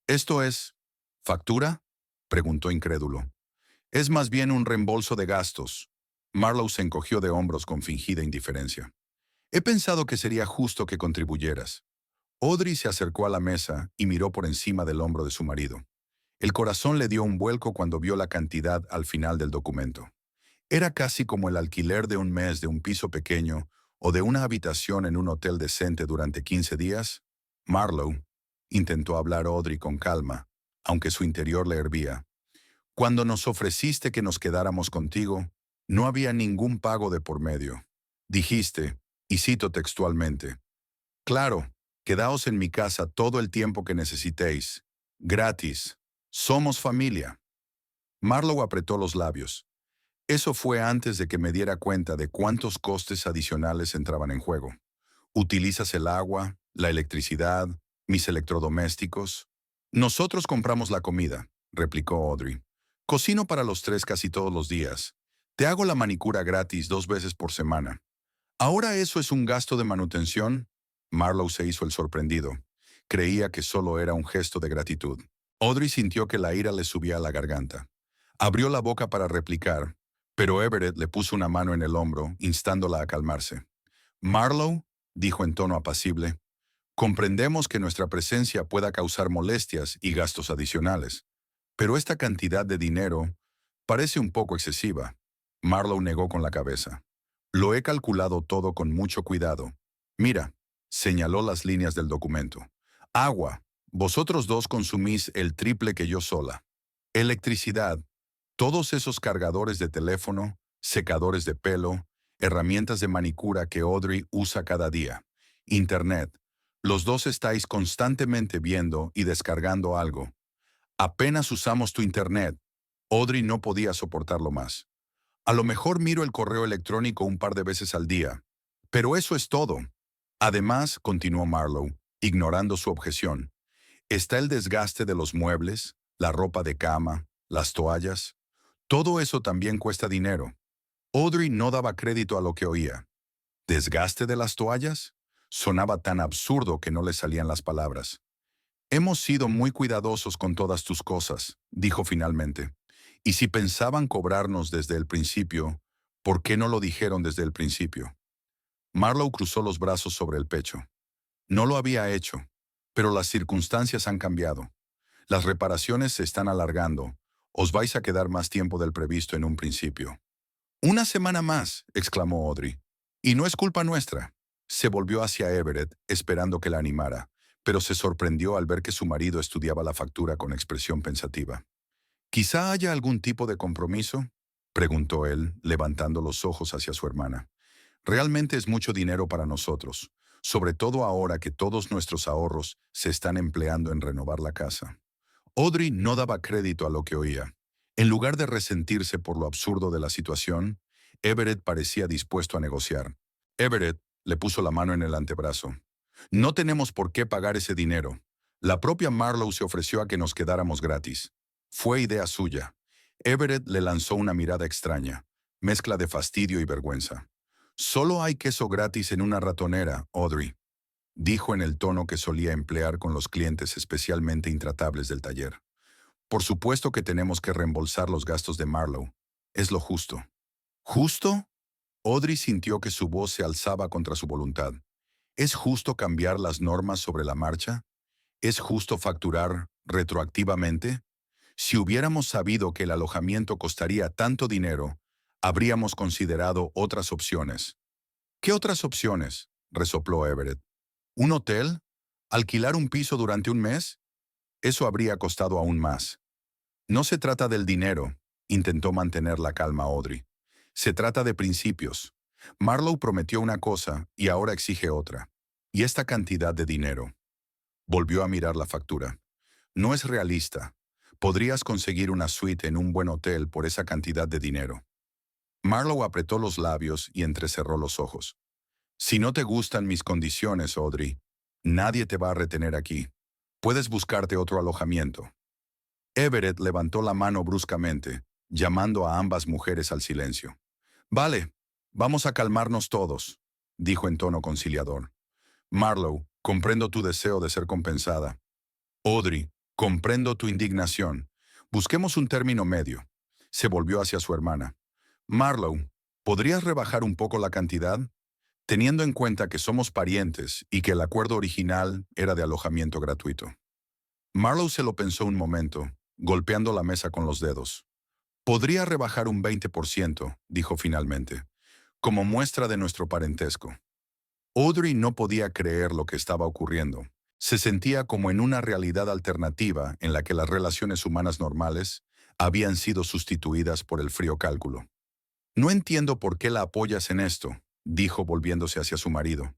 «¿Esto es factura?», preguntó incrédulo. «Es más bien un reembolso de gastos». Marlowe se encogió de hombros con fingida indiferencia. «He pensado que sería justo que contribuyeras». Audrey se acercó a la mesa y miró por encima del hombro de su marido. El corazón le dio un vuelco cuando vio la cantidad al final del documento. Era casi como el alquiler de un mes de un piso pequeño o de una habitación en un hotel decente durante 15 días. «Marlowe», intentó hablar Audrey con calma, aunque su interior le hervía. «Cuando nos ofreciste que nos quedáramos contigo, no había ningún pago de por medio. Dijiste, y cito textualmente, «Claro, quedaos en mi casa todo el tiempo que necesitéis. Gratis. Somos familia». Marlowe apretó los labios. Eso fue antes de que me diera cuenta de cuántos costes adicionales entraban en juego. «Utilizas el agua, la electricidad, mis electrodomésticos». «Nosotros compramos la comida», replicó Audrey. «Cocino para los 3 casi todos los días. Te hago la manicura gratis 2 veces por semana». «¿Ahora eso es un gasto de manutención?». Marlowe se hizo el sorprendido. Creía que solo era un gesto de gratitud. Audrey sintió que la ira le subía a la garganta. Abrió la boca para replicar, pero Everett le puso una mano en el hombro, instándola a calmarse. «Marlowe», dijo en tono apacible, «comprendemos que nuestra presencia pueda causar molestias y gastos adicionales, pero esta cantidad de dinero parece un poco excesiva». Marlowe negó con la cabeza. «Lo he calculado todo con mucho cuidado. Mira», señaló las líneas del documento. «Agua. Vosotros dos consumís el triple que yo sola. Electricidad. Todos esos cargadores de teléfono, secadores de pelo, herramientas de manicura que Audrey usa cada día. Internet. Los dos estáis constantemente viendo y descargando algo. Apenas usamos tu internet». Audrey no podía soportarlo más. «A lo mejor miro el correo electrónico un par de veces al día. Pero eso es todo. Además», continuó Marlowe, ignorando su objeción, «está el desgaste de los muebles, la ropa de cama, las toallas. Todo eso también cuesta dinero». Audrey no daba crédito a lo que oía. ¿Desgaste de las toallas? Sonaba tan absurdo que no le salían las palabras. «Hemos sido muy cuidadosos con todas tus cosas», dijo finalmente. «Y si pensaban cobrarnos desde el principio, ¿por qué no lo dijeron desde el principio?». Marlowe cruzó los brazos sobre el pecho. «No lo había hecho, pero las circunstancias han cambiado. Las reparaciones se están alargando. Os vais a quedar más tiempo del previsto en un principio». «Una semana más», exclamó Audrey. Y no es culpa nuestra. Se volvió hacia Everett, esperando que la animara, pero se sorprendió al ver que su marido estudiaba la factura con expresión pensativa. ¿Quizá haya algún tipo de compromiso?, preguntó él, levantando los ojos hacia su hermana. Realmente es mucho dinero para nosotros, sobre todo ahora que todos nuestros ahorros se están empleando en renovar la casa. Audrey no daba crédito a lo que oía. En lugar de resentirse por lo absurdo de la situación, Everett parecía dispuesto a negociar. Everett le puso la mano en el antebrazo. No tenemos por qué pagar ese dinero. La propia Marlowe se ofreció a que nos quedáramos gratis. Fue idea suya. Everett le lanzó una mirada extraña, mezcla de fastidio y vergüenza. Solo hay queso gratis en una ratonera, Audrey, dijo en el tono que solía emplear con los clientes especialmente intratables del taller. Por supuesto que tenemos que reembolsar los gastos de Marlowe. Es lo justo. ¿Justo? Audrey sintió que su voz se alzaba contra su voluntad. ¿Es justo cambiar las normas sobre la marcha? ¿Es justo facturar retroactivamente? Si hubiéramos sabido que el alojamiento costaría tanto dinero, habríamos considerado otras opciones. ¿Qué otras opciones?, resopló Everett. ¿Un hotel? ¿Alquilar un piso durante un mes? Eso habría costado aún más. No se trata del dinero, intentó mantener la calma Audrey. Se trata de principios. Marlowe prometió una cosa y ahora exige otra. ¿Y esta cantidad de dinero? Volvió a mirar la factura. No es realista. Podrías conseguir una suite en un buen hotel por esa cantidad de dinero. Marlowe apretó los labios y entrecerró los ojos. Si no te gustan mis condiciones, Audrey, nadie te va a retener aquí. Puedes buscarte otro alojamiento. Everett levantó la mano bruscamente, llamando a ambas mujeres al silencio. Vale, vamos a calmarnos todos, dijo en tono conciliador. Marlowe, comprendo tu deseo de ser compensada. Audrey, comprendo tu indignación. Busquemos un término medio. Se volvió hacia su hermana. Marlowe, ¿podrías rebajar un poco la cantidad? Teniendo en cuenta que somos parientes y que el acuerdo original era de alojamiento gratuito. Marlowe se lo pensó un momento, golpeando la mesa con los dedos. Podría rebajar un 20%, dijo finalmente, como muestra de nuestro parentesco. Audrey no podía creer lo que estaba ocurriendo. Se sentía como en una realidad alternativa en la que las relaciones humanas normales habían sido sustituidas por el frío cálculo. No entiendo por qué la apoyas en esto, dijo volviéndose hacia su marido.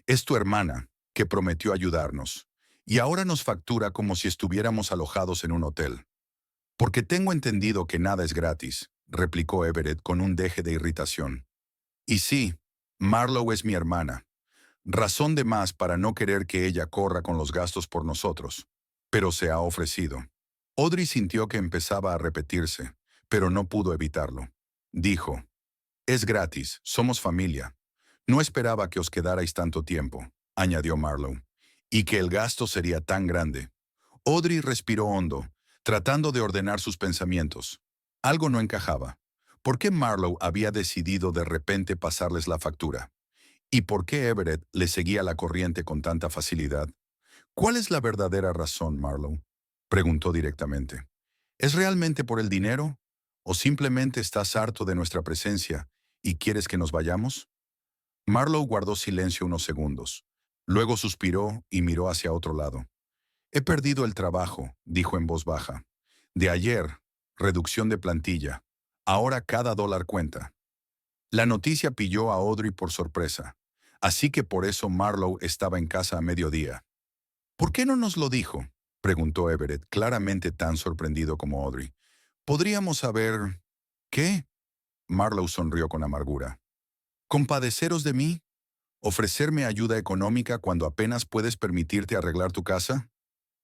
Es tu hermana, que prometió ayudarnos, y ahora nos factura como si estuviéramos alojados en un hotel. Porque tengo entendido que nada es gratis, replicó Everett con un deje de irritación. Y sí, Marlowe es mi hermana. Razón de más para no querer que ella corra con los gastos por nosotros. Pero se ha ofrecido. Audrey sintió que empezaba a repetirse, pero no pudo evitarlo. Dijo, es gratis, somos familia. No esperaba que os quedarais tanto tiempo, añadió Marlowe, y que el gasto sería tan grande. Audrey respiró hondo, tratando de ordenar sus pensamientos. Algo no encajaba. ¿Por qué Marlowe había decidido de repente pasarles la factura? ¿Y por qué Everett le seguía la corriente con tanta facilidad? ¿Cuál es la verdadera razón, Marlowe?, preguntó directamente. ¿Es realmente por el dinero? ¿O simplemente estás harto de nuestra presencia y quieres que nos vayamos? Marlowe guardó silencio unos segundos. Luego suspiró y miró hacia otro lado. He perdido el trabajo, dijo en voz baja. De ayer, reducción de plantilla. Ahora cada dólar cuenta. La noticia pilló a Audrey por sorpresa. Así que por eso Marlowe estaba en casa a mediodía. ¿Por qué no nos lo dijo?, preguntó Everett, claramente tan sorprendido como Audrey. ¿Podríamos saber qué? Marlowe sonrió con amargura. ¿Compadeceros de mí? ¿Ofrecerme ayuda económica cuando apenas puedes permitirte arreglar tu casa?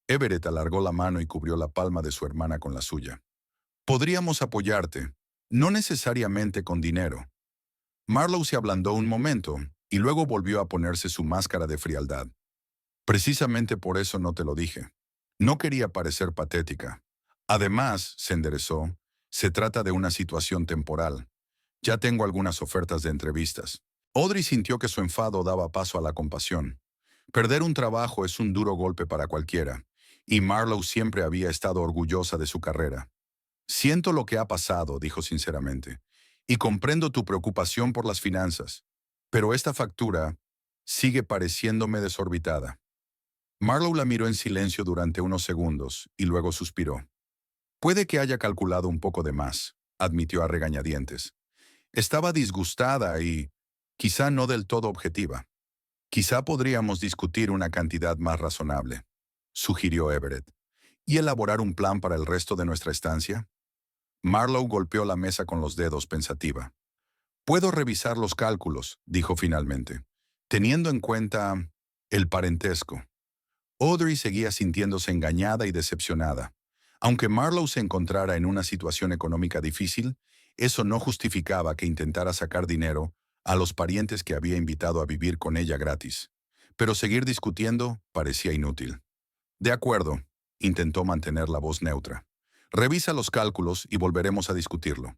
Everett alargó la mano y cubrió la palma de su hermana con la suya. Podríamos apoyarte, no necesariamente con dinero. Marlowe se ablandó un momento y luego volvió a ponerse su máscara de frialdad. Precisamente por eso no te lo dije. No quería parecer patética. Además, se enderezó, se trata de una situación temporal. Ya tengo algunas ofertas de entrevistas. Audrey sintió que su enfado daba paso a la compasión. Perder un trabajo es un duro golpe para cualquiera, y Marlowe siempre había estado orgullosa de su carrera. Siento lo que ha pasado, dijo sinceramente, y comprendo tu preocupación por las finanzas. Pero esta factura sigue pareciéndome desorbitada. Marlowe la miró en silencio durante unos segundos y luego suspiró. Puede que haya calculado un poco de más, admitió a regañadientes. Estaba disgustada y quizá no del todo objetiva. Quizá podríamos discutir una cantidad más razonable, sugirió Everett, y elaborar un plan para el resto de nuestra estancia. Marlowe golpeó la mesa con los dedos pensativa. Puedo revisar los cálculos, dijo finalmente, teniendo en cuenta el parentesco. Audrey seguía sintiéndose engañada y decepcionada. Aunque Marlowe se encontrara en una situación económica difícil, eso no justificaba que intentara sacar dinero a los parientes que había invitado a vivir con ella gratis. Pero seguir discutiendo parecía inútil. De acuerdo, intentó mantener la voz neutra. Revisa los cálculos y volveremos a discutirlo.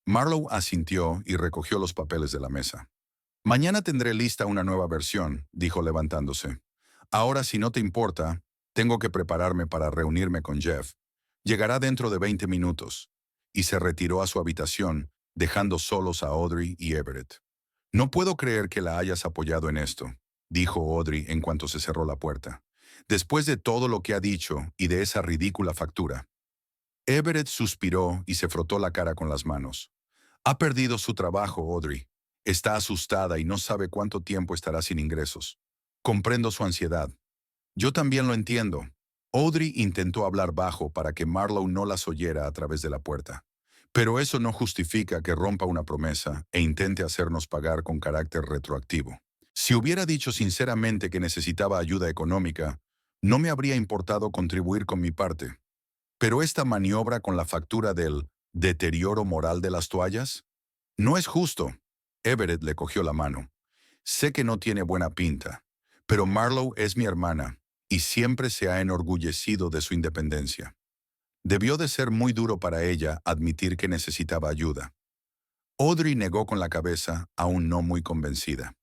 Marlowe asintió y recogió los papeles de la mesa. Mañana tendré lista una nueva versión, dijo levantándose. Ahora, si no te importa, tengo que prepararme para reunirme con Jeff. Llegará dentro de 20 minutos. Y se retiró a su habitación, dejando solos a Audrey y Everett. No puedo creer que la hayas apoyado en esto, dijo Audrey en cuanto se cerró la puerta. Después de todo lo que ha dicho y de esa ridícula factura. Everett suspiró y se frotó la cara con las manos. Ha perdido su trabajo, Audrey. Está asustada y no sabe cuánto tiempo estará sin ingresos. Comprendo su ansiedad. Yo también lo entiendo. Audrey intentó hablar bajo para que Marlowe no las oyera a través de la puerta. Pero eso no justifica que rompa una promesa e intente hacernos pagar con carácter retroactivo. Si hubiera dicho sinceramente que necesitaba ayuda económica, no me habría importado contribuir con mi parte. Pero esta maniobra con la factura del deterioro moral de las toallas no es justo. Everett le cogió la mano. Sé que no tiene buena pinta, pero Marlowe es mi hermana y siempre se ha enorgullecido de su independencia. Debió de ser muy duro para ella admitir que necesitaba ayuda. Audrey negó con la cabeza, aún no muy convencida.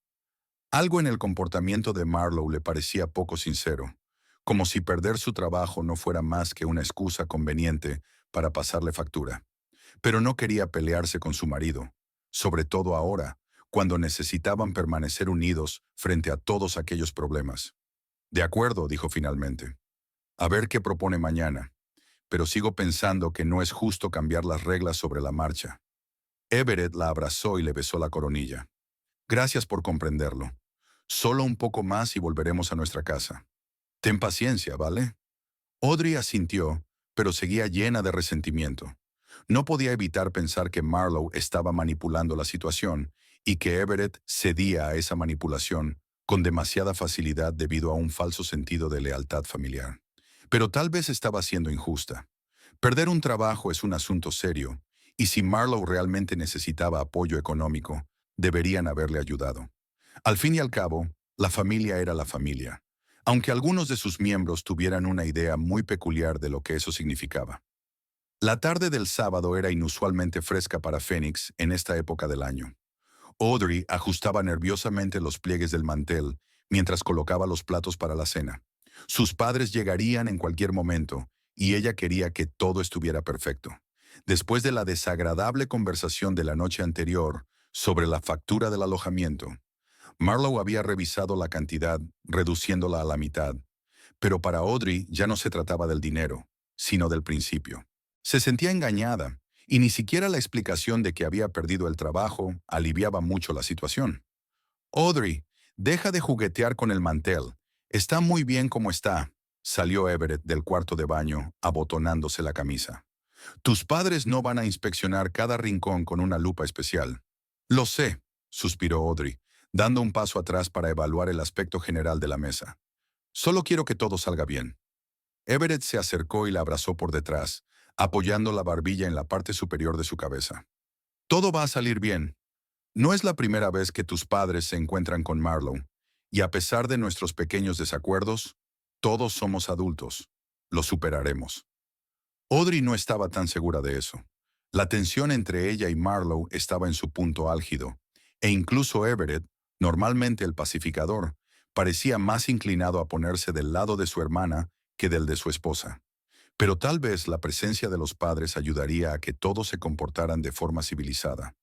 Algo en el comportamiento de Marlowe le parecía poco sincero, como si perder su trabajo no fuera más que una excusa conveniente para pasarle factura. Pero no quería pelearse con su marido, sobre todo ahora, cuando necesitaban permanecer unidos frente a todos aquellos problemas. De acuerdo, dijo finalmente. A ver qué propone mañana, pero sigo pensando que no es justo cambiar las reglas sobre la marcha. Everett la abrazó y le besó la coronilla. Gracias por comprenderlo. Solo un poco más y volveremos a nuestra casa. Ten paciencia, ¿vale? Audrey asintió, pero seguía llena de resentimiento. No podía evitar pensar que Marlowe estaba manipulando la situación y que Everett cedía a esa manipulación con demasiada facilidad debido a un falso sentido de lealtad familiar. Pero tal vez estaba siendo injusta. Perder un trabajo es un asunto serio, y si Marlowe realmente necesitaba apoyo económico, deberían haberle ayudado. Al fin y al cabo, la familia era la familia, aunque algunos de sus miembros tuvieran una idea muy peculiar de lo que eso significaba. La tarde del sábado era inusualmente fresca para Phoenix en esta época del año. Audrey ajustaba nerviosamente los pliegues del mantel mientras colocaba los platos para la cena. Sus padres llegarían en cualquier momento y ella quería que todo estuviera perfecto. Después de la desagradable conversación de la noche anterior sobre la factura del alojamiento, Marlowe había revisado la cantidad, reduciéndola a la mitad. Pero para Audrey ya no se trataba del dinero, sino del principio. Se sentía engañada, y ni siquiera la explicación de que había perdido el trabajo aliviaba mucho la situación. Audrey, deja de juguetear con el mantel. Está muy bien como está, salió Everett del cuarto de baño, abotonándose la camisa. Tus padres no van a inspeccionar cada rincón con una lupa especial. Lo sé, suspiró Audrey, dando un paso atrás para evaluar el aspecto general de la mesa. Solo quiero que todo salga bien. Everett se acercó y la abrazó por detrás, apoyando la barbilla en la parte superior de su cabeza. Todo va a salir bien. No es la primera vez que tus padres se encuentran con Marlowe, y a pesar de nuestros pequeños desacuerdos, todos somos adultos. Lo superaremos. Audrey no estaba tan segura de eso. La tensión entre ella y Marlowe estaba en su punto álgido, e incluso Everett, normalmente el pacificador, parecía más inclinado a ponerse del lado de su hermana que del de su esposa. Pero tal vez la presencia de los padres ayudaría a que todos se comportaran de forma civilizada.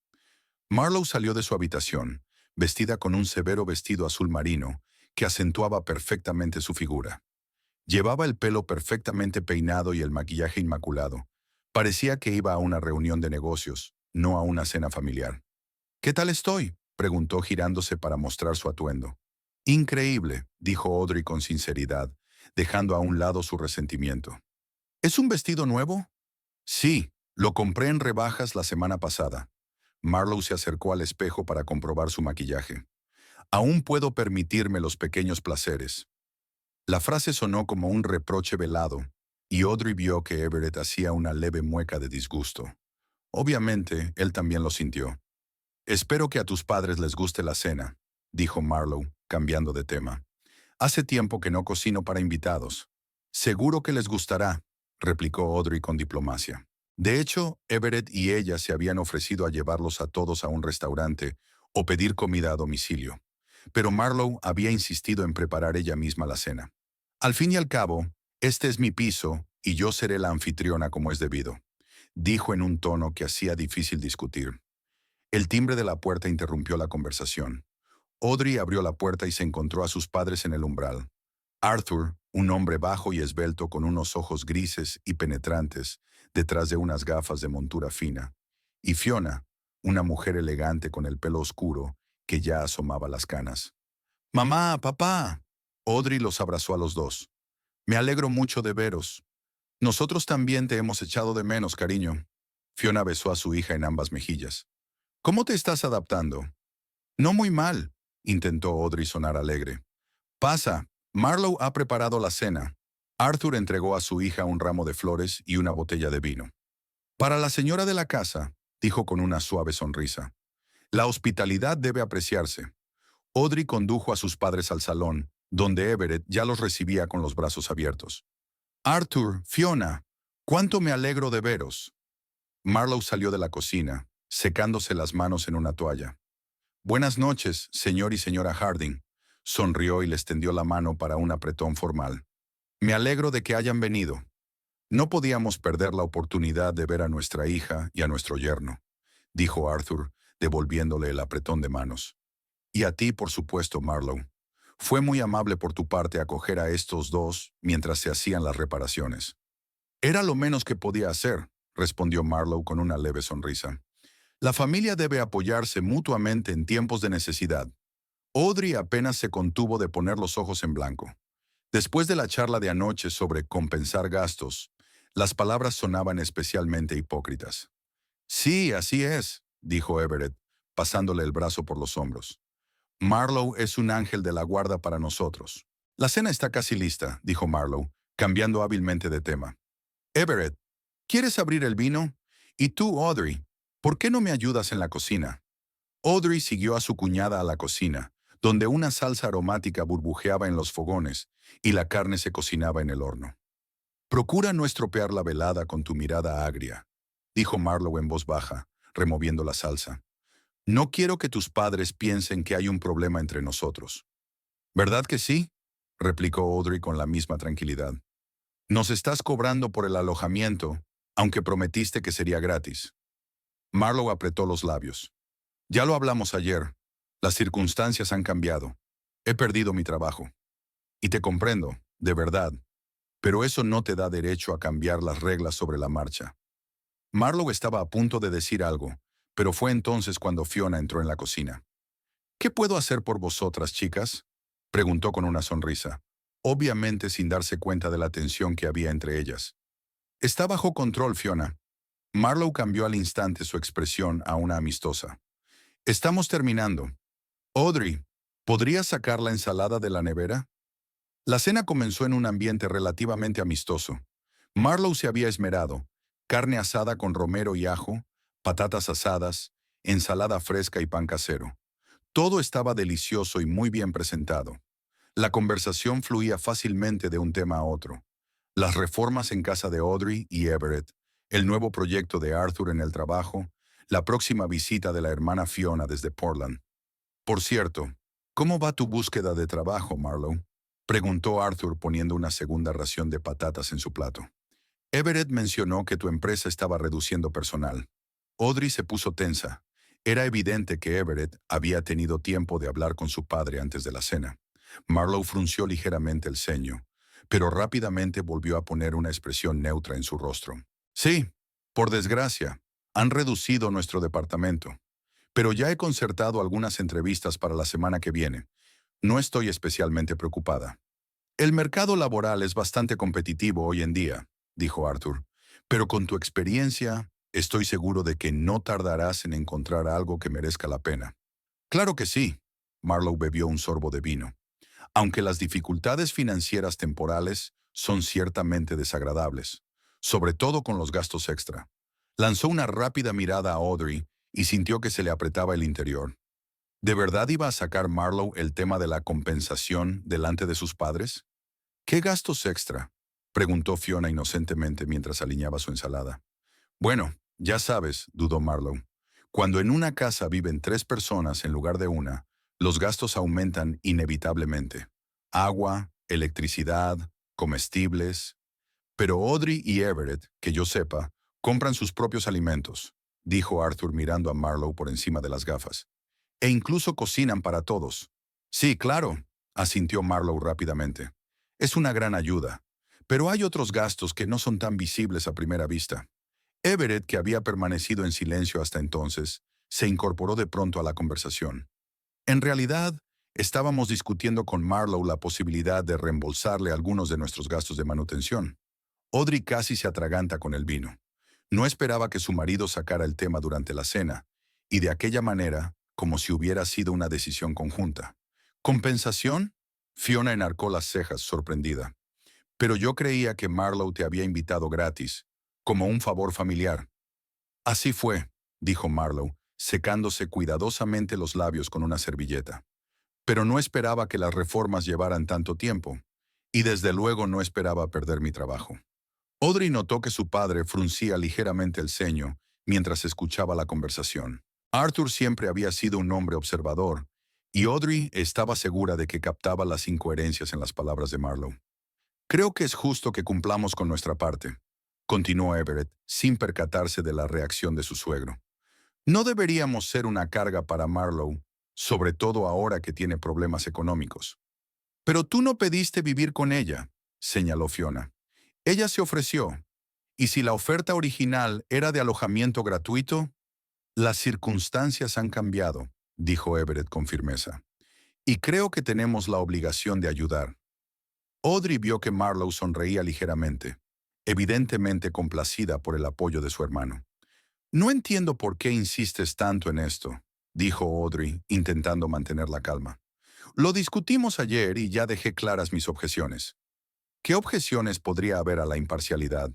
Marlowe salió de su habitación, vestida con un severo vestido azul marino que acentuaba perfectamente su figura. Llevaba el pelo perfectamente peinado y el maquillaje inmaculado. Parecía que iba a una reunión de negocios, no a una cena familiar. ¿Qué tal estoy?, preguntó girándose para mostrar su atuendo. Increíble, dijo Audrey con sinceridad, dejando a un lado su resentimiento. ¿Es un vestido nuevo? Sí, lo compré en rebajas la semana pasada. Marlowe se acercó al espejo para comprobar su maquillaje. Aún puedo permitirme los pequeños placeres. La frase sonó como un reproche velado, y Audrey vio que Everett hacía una leve mueca de disgusto. Obviamente, él también lo sintió. Espero que a tus padres les guste la cena, dijo Marlowe, cambiando de tema. Hace tiempo que no cocino para invitados. Seguro que les gustará, replicó Audrey con diplomacia. De hecho, Everett y ella se habían ofrecido a llevarlos a todos a un restaurante o pedir comida a domicilio. Pero Marlowe había insistido en preparar ella misma la cena. Al fin y al cabo, este es mi piso y yo seré la anfitriona como es debido, dijo en un tono que hacía difícil discutir. El timbre de la puerta interrumpió la conversación. Audrey abrió la puerta y se encontró a sus padres en el umbral. Arthur, un hombre bajo y esbelto con unos ojos grises y penetrantes, detrás de unas gafas de montura fina, y Fiona, una mujer elegante con el pelo oscuro que ya asomaba las canas. «Mamá, papá». Audrey los abrazó a los dos. «Me alegro mucho de veros. Nosotros también te hemos echado de menos, cariño». Fiona besó a su hija en ambas mejillas. «¿Cómo te estás adaptando?» «No muy mal», intentó Audrey sonar alegre. «Pasa, Marlowe ha preparado la cena». Arthur entregó a su hija un ramo de flores y una botella de vino. «Para la señora de la casa», dijo con una suave sonrisa. «La hospitalidad debe apreciarse». Audrey condujo a sus padres al salón, donde Everett ya los recibía con los brazos abiertos. «Arthur, Fiona, cuánto me alegro de veros». Marlowe salió de la cocina, secándose las manos en una toalla. «Buenas noches, señor y señora Harding», sonrió y les tendió la mano para un apretón formal. «Me alegro de que hayan venido. No podíamos perder la oportunidad de ver a nuestra hija y a nuestro yerno», dijo Arthur, devolviéndole el apretón de manos. «Y a ti, por supuesto, Marlowe. Fue muy amable por tu parte acoger a estos dos mientras se hacían las reparaciones». «Era lo menos que podía hacer», respondió Marlowe con una leve sonrisa. «La familia debe apoyarse mutuamente en tiempos de necesidad». Audrey apenas se contuvo de poner los ojos en blanco. Después de la charla de anoche sobre compensar gastos, las palabras sonaban especialmente hipócritas. «Sí, así es», dijo Everett, pasándole el brazo por los hombros. «Marlowe es un ángel de la guarda para nosotros». «La cena está casi lista», dijo Marlowe, cambiando hábilmente de tema. «Everett, ¿quieres abrir el vino? Y tú, Audrey, ¿por qué no me ayudas en la cocina?» Audrey siguió a su cuñada a la cocina, donde una salsa aromática burbujeaba en los fogones y la carne se cocinaba en el horno. «Procura no estropear la velada con tu mirada agria», dijo Marlowe en voz baja, removiendo la salsa. «No quiero que tus padres piensen que hay un problema entre nosotros». «¿Verdad que sí?», replicó Audrey con la misma tranquilidad. «Nos estás cobrando por el alojamiento, aunque prometiste que sería gratis». Marlowe apretó los labios. «Ya lo hablamos ayer. Las circunstancias han cambiado. He perdido mi trabajo. Y te comprendo, de verdad. Pero eso no te da derecho a cambiar las reglas sobre la marcha». Marlowe estaba a punto de decir algo, pero fue entonces cuando Fiona entró en la cocina. «¿Qué puedo hacer por vosotras, chicas?», preguntó con una sonrisa, obviamente sin darse cuenta de la tensión que había entre ellas. «Está bajo control, Fiona». Marlowe cambió al instante su expresión a una amistosa. «Estamos terminando. Audrey, ¿podrías sacar la ensalada de la nevera?». La cena comenzó en un ambiente relativamente amistoso. Marlowe se había esmerado: carne asada con romero y ajo, patatas asadas, ensalada fresca y pan casero. Todo estaba delicioso y muy bien presentado. La conversación fluía fácilmente de un tema a otro. Las reformas en casa de Audrey y Everett, el nuevo proyecto de Arthur en el trabajo, la próxima visita de la hermana Fiona desde Portland. «Por cierto, ¿cómo va tu búsqueda de trabajo, Marlowe?», preguntó Arthur poniendo una segunda ración de patatas en su plato. «Everett mencionó que tu empresa estaba reduciendo personal». Audrey se puso tensa. Era evidente que Everett había tenido tiempo de hablar con su padre antes de la cena. Marlowe frunció ligeramente el ceño, pero rápidamente volvió a poner una expresión neutra en su rostro. Sí, por desgracia, han reducido nuestro departamento, pero ya he concertado algunas entrevistas para la semana que viene. No estoy especialmente preocupada. El mercado laboral es bastante competitivo hoy en día, dijo Arthur, pero con tu experiencia, estoy seguro de que no tardarás en encontrar algo que merezca la pena. Claro que sí. Marlowe bebió un sorbo de vino. Aunque las dificultades financieras temporales son ciertamente desagradables, sobre todo con los gastos extra. Lanzó una rápida mirada a Audrey y sintió que se le apretaba el interior. ¿De verdad iba a sacar Marlowe el tema de la compensación delante de sus padres? ¿Qué gastos extra? Preguntó Fiona inocentemente mientras aliñaba su ensalada. Bueno, ya sabes, dudó Marlowe. Cuando en una casa viven 3 personas en lugar de una, los gastos aumentan inevitablemente. Agua, electricidad, comestibles. Pero Audrey y Everett, que yo sepa, compran sus propios alimentos, dijo Arthur mirando a Marlowe por encima de las gafas. E incluso cocinan para todos. Sí, claro, asintió Marlowe rápidamente. Es una gran ayuda. Pero hay otros gastos que no son tan visibles a primera vista. Everett, que había permanecido en silencio hasta entonces, se incorporó de pronto a la conversación. En realidad, estábamos discutiendo con Marlowe la posibilidad de reembolsarle algunos de nuestros gastos de manutención. Audrey casi se atraganta con el vino. No esperaba que su marido sacara el tema durante la cena, y de aquella manera, como si hubiera sido una decisión conjunta. ¿Compensación? Fiona enarcó las cejas, sorprendida. Pero yo creía que Marlowe te había invitado gratis, como un favor familiar. Así fue, dijo Marlowe, secándose cuidadosamente los labios con una servilleta. Pero no esperaba que las reformas llevaran tanto tiempo, y desde luego no esperaba perder mi trabajo. Audrey notó que su padre fruncía ligeramente el ceño mientras escuchaba la conversación. Arthur siempre había sido un hombre observador, y Audrey estaba segura de que captaba las incoherencias en las palabras de Marlowe. Creo que es justo que cumplamos con nuestra parte, continuó Everett, sin percatarse de la reacción de su suegro. No deberíamos ser una carga para Marlowe, sobre todo ahora que tiene problemas económicos. Pero tú no pediste vivir con ella, señaló Fiona. Ella se ofreció. ¿Y si la oferta original era de alojamiento gratuito? Las circunstancias han cambiado, dijo Everett con firmeza. Y creo que tenemos la obligación de ayudar. Audrey vio que Marlowe sonreía ligeramente, evidentemente complacida por el apoyo de su hermano. No entiendo por qué insistes tanto en esto, dijo Audrey, intentando mantener la calma. Lo discutimos ayer y ya dejé claras mis objeciones. ¿Qué objeciones podría haber a la imparcialidad?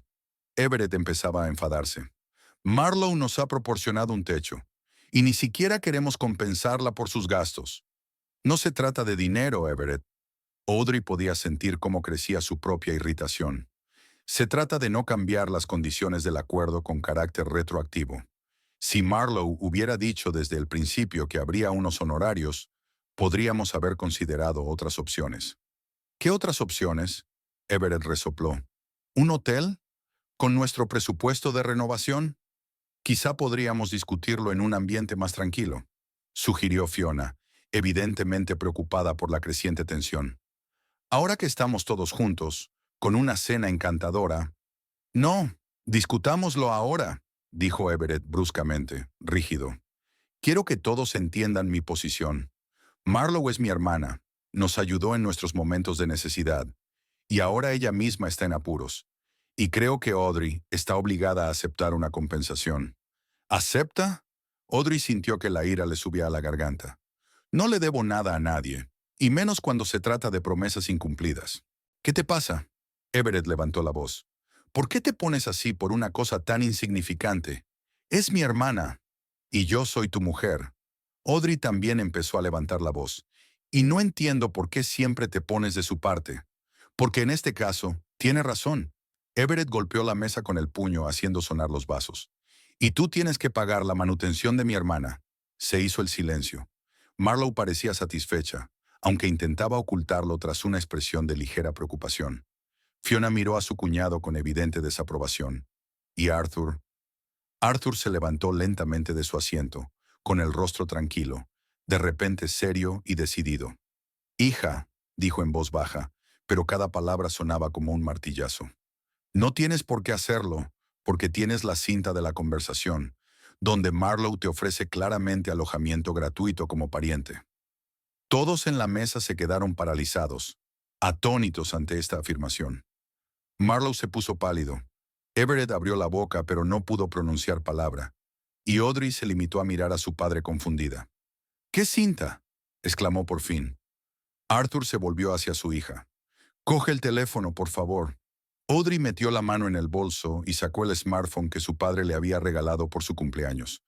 Everett empezaba a enfadarse. Marlowe nos ha proporcionado un techo, y ni siquiera queremos compensarla por sus gastos. No se trata de dinero, Everett. Audrey podía sentir cómo crecía su propia irritación. Se trata de no cambiar las condiciones del acuerdo con carácter retroactivo. Si Marlowe hubiera dicho desde el principio que habría unos honorarios, podríamos haber considerado otras opciones. ¿Qué otras opciones? Everett resopló. ¿Un hotel? ¿Con nuestro presupuesto de renovación? Quizá podríamos discutirlo en un ambiente más tranquilo, sugirió Fiona, evidentemente preocupada por la creciente tensión. Ahora que estamos todos juntos, con una cena encantadora. No, discutámoslo ahora, dijo Everett bruscamente, rígido. Quiero que todos entiendan mi posición. Marlowe es mi hermana, nos ayudó en nuestros momentos de necesidad, y ahora ella misma está en apuros. Y creo que Audrey está obligada a aceptar una compensación. ¿Acepta? Audrey sintió que la ira le subía a la garganta. No le debo nada a nadie, y menos cuando se trata de promesas incumplidas. ¿Qué te pasa? Everett levantó la voz. ¿Por qué te pones así por una cosa tan insignificante? Es mi hermana, y yo soy tu mujer. Audrey también empezó a levantar la voz. Y no entiendo por qué siempre te pones de su parte. Porque en este caso, tiene razón. Everett golpeó la mesa con el puño haciendo sonar los vasos. Y tú tienes que pagar la manutención de mi hermana. Se hizo el silencio. Marlowe parecía satisfecha, aunque intentaba ocultarlo tras una expresión de ligera preocupación. Fiona miró a su cuñado con evidente desaprobación. ¿Y Arthur? Arthur se levantó lentamente de su asiento, con el rostro tranquilo, de repente serio y decidido. «Hija», dijo en voz baja, pero cada palabra sonaba como un martillazo. «No tienes por qué hacerlo, porque tienes la cinta de la conversación, donde Marlowe te ofrece claramente alojamiento gratuito como pariente». Todos en la mesa se quedaron paralizados, atónitos ante esta afirmación. Marlowe se puso pálido. Everett abrió la boca, pero no pudo pronunciar palabra, y Audrey se limitó a mirar a su padre confundida. «¿Qué cinta?», exclamó por fin. Arthur se volvió hacia su hija. «Coge el teléfono, por favor». Audrey metió la mano en el bolso y sacó el smartphone que su padre le había regalado por su cumpleaños.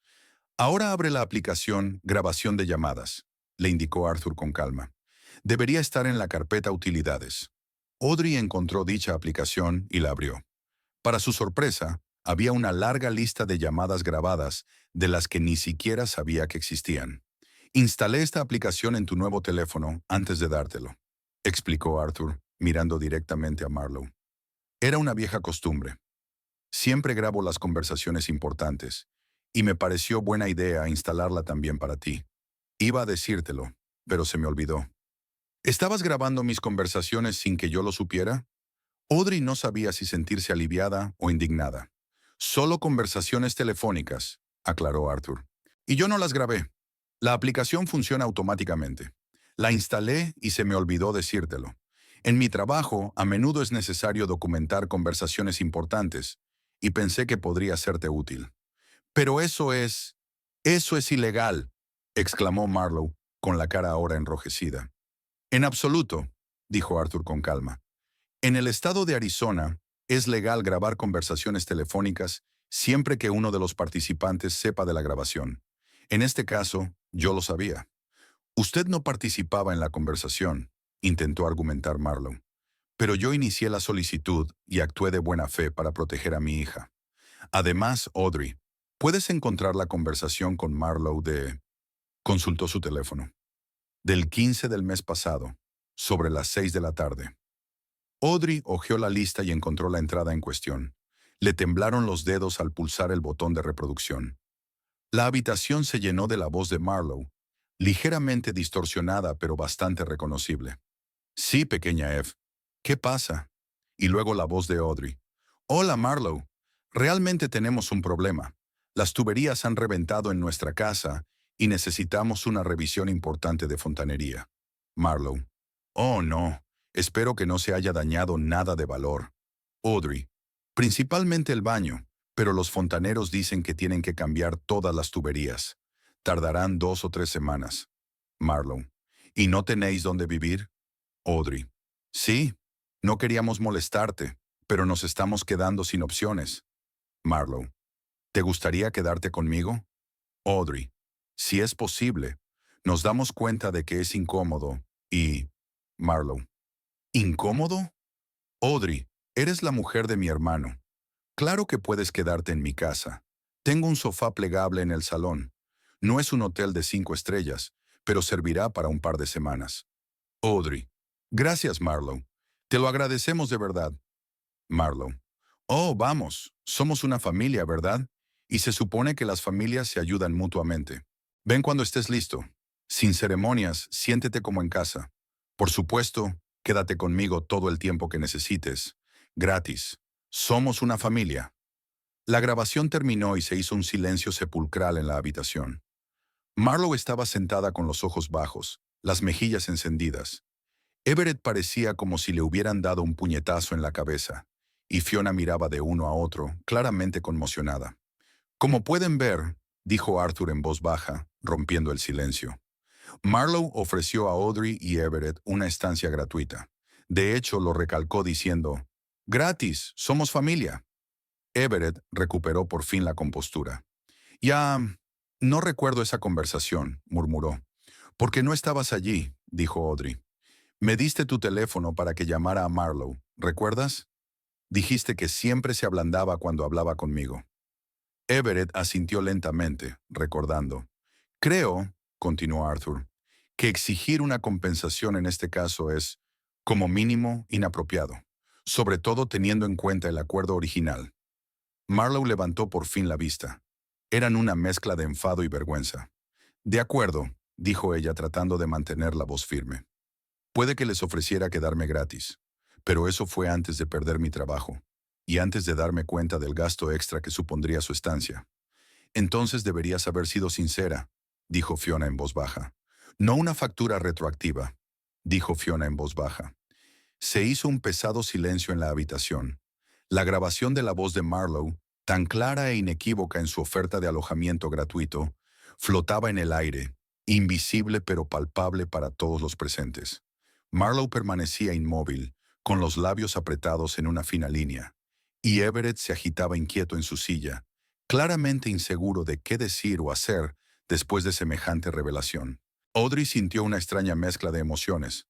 «Ahora abre la aplicación Grabación de llamadas», le indicó Arthur con calma. «Debería estar en la carpeta Utilidades». Audrey encontró dicha aplicación y la abrió. Para su sorpresa, había una larga lista de llamadas grabadas de las que ni siquiera sabía que existían. «Instalé esta aplicación en tu nuevo teléfono antes de dártelo», explicó Arthur, mirando directamente a Marlowe. «Era una vieja costumbre. Siempre grabo las conversaciones importantes, y me pareció buena idea instalarla también para ti. Iba a decírtelo, pero se me olvidó». «¿Estabas grabando mis conversaciones sin que yo lo supiera?». Audrey no sabía si sentirse aliviada o indignada. «Solo conversaciones telefónicas», aclaró Arthur. «Y yo no las grabé. La aplicación funciona automáticamente. La instalé y se me olvidó decírtelo. En mi trabajo, a menudo es necesario documentar conversaciones importantes, y pensé que podría serte útil». «Pero eso es ilegal», exclamó Marlowe, con la cara ahora enrojecida. «En absoluto», dijo Arthur con calma. «En el estado de Arizona, es legal grabar conversaciones telefónicas siempre que uno de los participantes sepa de la grabación. En este caso, yo lo sabía». «Usted no participaba en la conversación», intentó argumentar Marlowe. «Pero yo inicié la solicitud y actué de buena fe para proteger a mi hija. Además, Audrey, ¿puedes encontrar la conversación con Marlowe de...?» Consultó su teléfono. «Del 15 del mes pasado, sobre las 6 de la tarde». Audrey hojeó la lista y encontró la entrada en cuestión. Le temblaron los dedos al pulsar el botón de reproducción. La habitación se llenó de la voz de Marlowe, ligeramente distorsionada pero bastante reconocible. «Sí, pequeña Eve. ¿Qué pasa?». Y luego la voz de Audrey. «Hola, Marlowe. Realmente tenemos un problema. Las tuberías han reventado en nuestra casa y necesitamos una revisión importante de fontanería». Marlowe. «Oh, no. Espero que no se haya dañado nada de valor». Audrey. «Principalmente el baño, pero los fontaneros dicen que tienen que cambiar todas las tuberías. Tardarán 2 o 3 semanas». Marlowe. «¿Y no tenéis dónde vivir?». Audrey. «Sí, no queríamos molestarte, pero nos estamos quedando sin opciones». Marlowe. «¿Te gustaría quedarte conmigo?». Audrey. «Si es posible. Nos damos cuenta de que es incómodo y...». Marlowe. «¿Incómodo?». Audrey. «Eres la mujer de mi hermano. Claro que puedes quedarte en mi casa. Tengo un sofá plegable en el salón. No es un hotel de 5 estrellas, pero servirá para un par de semanas». Audrey. «Gracias, Marlowe. Te lo agradecemos de verdad». Marlowe. «Oh, vamos. Somos una familia, ¿verdad? Y se supone que las familias se ayudan mutuamente. Ven cuando estés listo. Sin ceremonias, siéntete como en casa. Por supuesto, quédate conmigo todo el tiempo que necesites. Gratis. Somos una familia». La grabación terminó y se hizo un silencio sepulcral en la habitación. Marlowe estaba sentada con los ojos bajos, las mejillas encendidas. Everett parecía como si le hubieran dado un puñetazo en la cabeza, y Fiona miraba de uno a otro, claramente conmocionada. «Como pueden ver», dijo Arthur en voz baja, rompiendo el silencio, «Marlowe ofreció a Audrey y Everett una estancia gratuita. De hecho, lo recalcó diciendo, «Gratis, somos familia». Everett recuperó por fin la compostura. «Ya, no recuerdo esa conversación», murmuró. «Porque no estabas allí», dijo Audrey. «Me diste tu teléfono para que llamara a Marlowe, ¿recuerdas? Dijiste que siempre se ablandaba cuando hablaba conmigo». Everett asintió lentamente, recordando. «Creo», continuó Arthur, «que exigir una compensación en este caso es, como mínimo, inapropiado, sobre todo teniendo en cuenta el acuerdo original». Marlowe levantó por fin la vista. Eran una mezcla de enfado y vergüenza. De acuerdo, dijo ella tratando de mantener la voz firme. Puede que les ofreciera quedarme gratis, pero eso fue antes de perder mi trabajo y antes de darme cuenta del gasto extra que supondría su estancia. Entonces deberías haber sido sincera, dijo Fiona en voz baja. No una factura retroactiva, dijo Fiona en voz baja. Se hizo un pesado silencio en la habitación. La grabación de la voz de Marlowe, tan clara e inequívoca en su oferta de alojamiento gratuito, flotaba en el aire, invisible pero palpable para todos los presentes. Marlowe permanecía inmóvil, con los labios apretados en una fina línea, y Everett se agitaba inquieto en su silla, claramente inseguro de qué decir o hacer después de semejante revelación. Audrey sintió una extraña mezcla de emociones: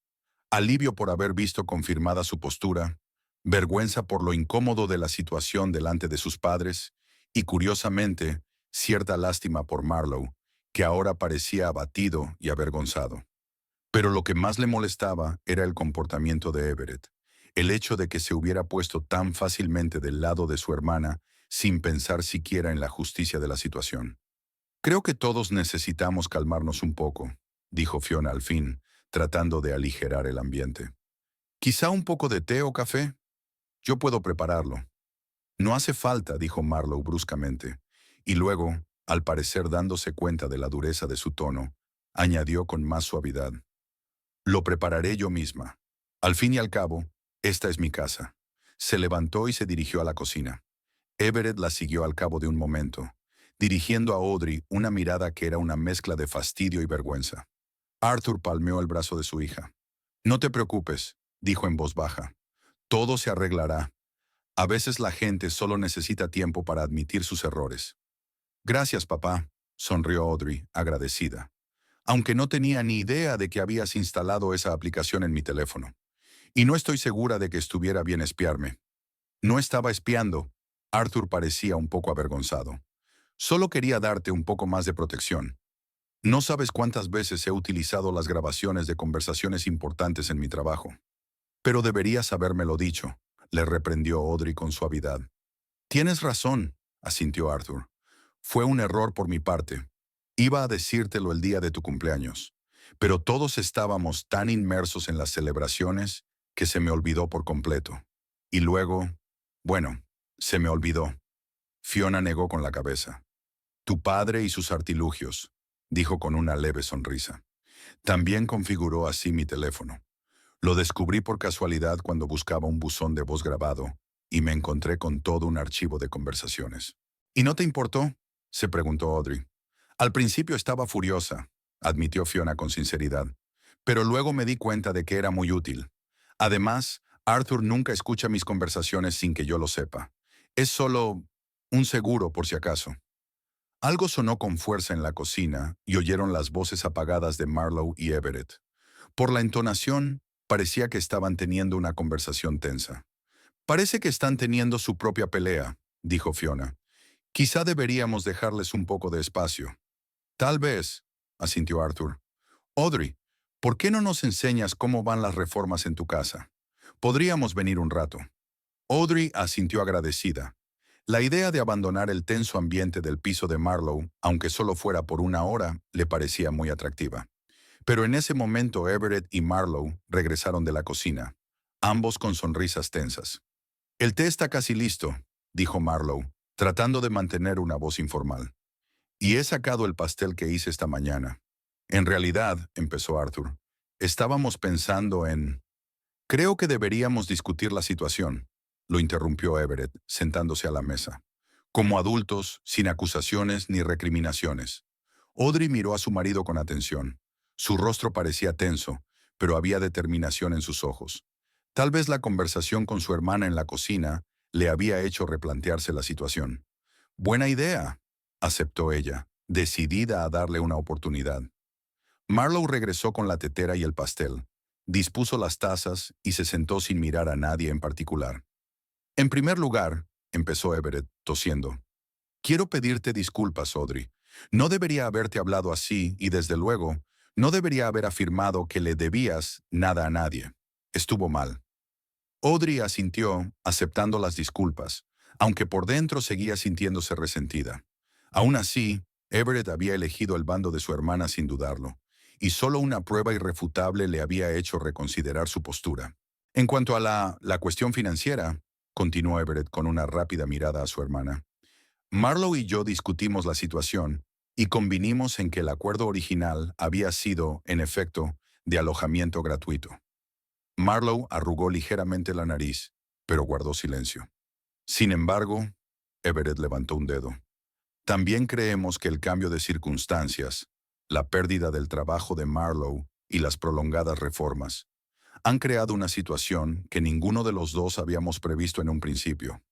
alivio por haber visto confirmada su postura, vergüenza por lo incómodo de la situación delante de sus padres y, curiosamente, cierta lástima por Marlowe, que ahora parecía abatido y avergonzado. Pero lo que más le molestaba era el comportamiento de Everett, el hecho de que se hubiera puesto tan fácilmente del lado de su hermana sin pensar siquiera en la justicia de la situación. Creo que todos necesitamos calmarnos un poco, dijo Fiona al fin, tratando de aligerar el ambiente. ¿Quizá un poco de té o café? Yo puedo prepararlo. No hace falta, dijo Marlowe bruscamente, y luego, al parecer dándose cuenta de la dureza de su tono, añadió con más suavidad: lo prepararé yo misma. Al fin y al cabo, esta es mi casa. Se levantó y se dirigió a la cocina. Everett la siguió al cabo de un momento, dirigiendo a Audrey una mirada que era una mezcla de fastidio y vergüenza. Arthur palmeó el brazo de su hija. No te preocupes, dijo en voz baja. Todo se arreglará. A veces la gente solo necesita tiempo para admitir sus errores. Gracias, papá, sonrió Audrey, agradecida. Aunque no tenía ni idea de que habías instalado esa aplicación en mi teléfono. Y no estoy segura de que estuviera bien espiarme. No estaba espiando. Arthur parecía un poco avergonzado. Solo quería darte un poco más de protección. No sabes cuántas veces he utilizado las grabaciones de conversaciones importantes en mi trabajo. Pero deberías habérmelo dicho, le reprendió Audrey con suavidad. Tienes razón, asintió Arthur. Fue un error por mi parte. Iba a decírtelo el día de tu cumpleaños, pero todos estábamos tan inmersos en las celebraciones que se me olvidó por completo. Y luego, bueno, se me olvidó. Fiona negó con la cabeza. Tu padre y sus artilugios, dijo con una leve sonrisa. También configuró así mi teléfono. Lo descubrí por casualidad cuando buscaba un buzón de voz grabado y me encontré con todo un archivo de conversaciones. ¿Y no te importó?, se preguntó Audrey. Al principio estaba furiosa, admitió Fiona con sinceridad, pero luego me di cuenta de que era muy útil. Además, Arthur nunca escucha mis conversaciones sin que yo lo sepa. Es solo un seguro por si acaso. Algo sonó con fuerza en la cocina y oyeron las voces apagadas de Marlowe y Everett. Por la entonación, parecía que estaban teniendo una conversación tensa. Parece que están teniendo su propia pelea, dijo Fiona. Quizá deberíamos dejarles un poco de espacio. Tal vez, asintió Arthur. Audrey, ¿por qué no nos enseñas cómo van las reformas en tu casa? Podríamos venir un rato. Audrey asintió agradecida. La idea de abandonar el tenso ambiente del piso de Marlowe, aunque solo fuera por una hora, le parecía muy atractiva. Pero en ese momento Everett y Marlowe regresaron de la cocina, ambos con sonrisas tensas. El té está casi listo, dijo Marlowe, tratando de mantener una voz informal. Y he sacado el pastel que hice esta mañana. En realidad, empezó Arthur, estábamos pensando en... Creo que deberíamos discutir la situación, lo interrumpió Everett, sentándose a la mesa. Como adultos, sin acusaciones ni recriminaciones. Audrey miró a su marido con atención. Su rostro parecía tenso, pero había determinación en sus ojos. Tal vez la conversación con su hermana en la cocina le había hecho replantearse la situación. Buena idea, aceptó ella, decidida a darle una oportunidad. Marlowe regresó con la tetera y el pastel, dispuso las tazas y se sentó sin mirar a nadie en particular. En primer lugar, empezó Everett, tosiendo, quiero pedirte disculpas, Audrey. No debería haberte hablado así y, desde luego, no debería haber afirmado que le debías nada a nadie. Estuvo mal. Audrey asintió, aceptando las disculpas, aunque por dentro seguía sintiéndose resentida. Aún así, Everett había elegido el bando de su hermana sin dudarlo, y solo una prueba irrefutable le había hecho reconsiderar su postura. En cuanto a la cuestión financiera, continuó Everett con una rápida mirada a su hermana, Marlowe y yo discutimos la situación y convinimos en que el acuerdo original había sido, en efecto, de alojamiento gratuito. Marlowe arrugó ligeramente la nariz, pero guardó silencio. Sin embargo, Everett levantó un dedo. También creemos que el cambio de circunstancias, la pérdida del trabajo de Marlowe y las prolongadas reformas han creado una situación que ninguno de los dos habíamos previsto en un principio.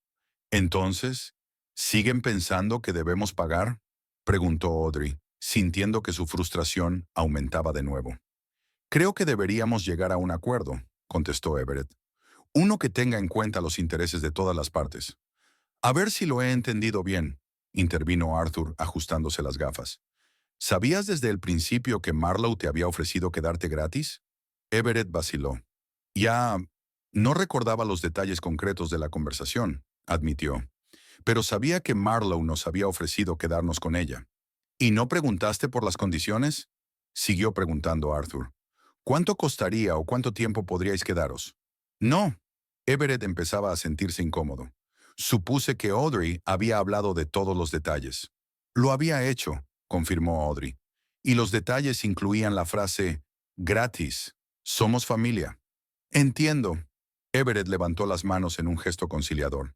Entonces, ¿siguen pensando que debemos pagar?, preguntó Audrey, sintiendo que su frustración aumentaba de nuevo. Creo que deberíamos llegar a un acuerdo, contestó Everett. Uno que tenga en cuenta los intereses de todas las partes. A ver si lo he entendido bien, intervino Arthur ajustándose las gafas. ¿Sabías desde el principio que Marlowe te había ofrecido quedarte gratis? Everett vaciló. Ya no recordaba los detalles concretos de la conversación, admitió, pero sabía que Marlowe nos había ofrecido quedarnos con ella. ¿Y no preguntaste por las condiciones?, siguió preguntando Arthur. ¿Cuánto costaría o cuánto tiempo podríais quedaros? No. Everett empezaba a sentirse incómodo. Supuse que Audrey había hablado de todos los detalles. Lo había hecho, confirmó Audrey. Y los detalles incluían la frase, gratis, somos familia. Entiendo. Everett levantó las manos en un gesto conciliador.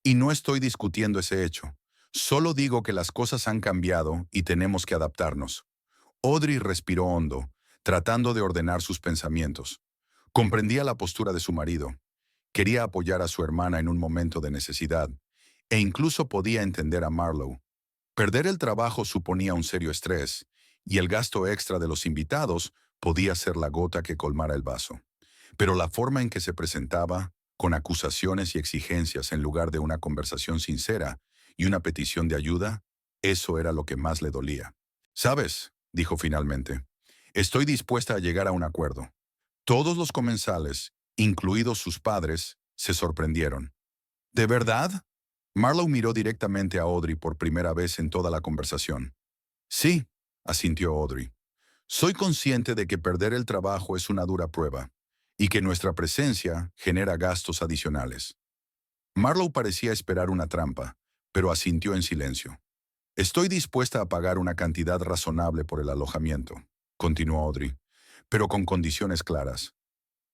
Y no estoy discutiendo ese hecho. Solo digo que las cosas han cambiado y tenemos que adaptarnos. Audrey respiró hondo, tratando de ordenar sus pensamientos. Comprendía la postura de su marido. Quería apoyar a su hermana en un momento de necesidad, e incluso podía entender a Marlowe. Perder el trabajo suponía un serio estrés, y el gasto extra de los invitados podía ser la gota que colmara el vaso. Pero la forma en que se presentaba, con acusaciones y exigencias en lugar de una conversación sincera y una petición de ayuda, eso era lo que más le dolía. «¿Sabes?», dijo finalmente, «estoy dispuesta a llegar a un acuerdo». Todos los comensales, incluidos sus padres, se sorprendieron. ¿De verdad? Marlowe miró directamente a Audrey por primera vez en toda la conversación. Sí, asintió Audrey. Soy consciente de que perder el trabajo es una dura prueba y que nuestra presencia genera gastos adicionales. Marlowe parecía esperar una trampa, pero asintió en silencio. Estoy dispuesta a pagar una cantidad razonable por el alojamiento, continuó Audrey, pero con condiciones claras.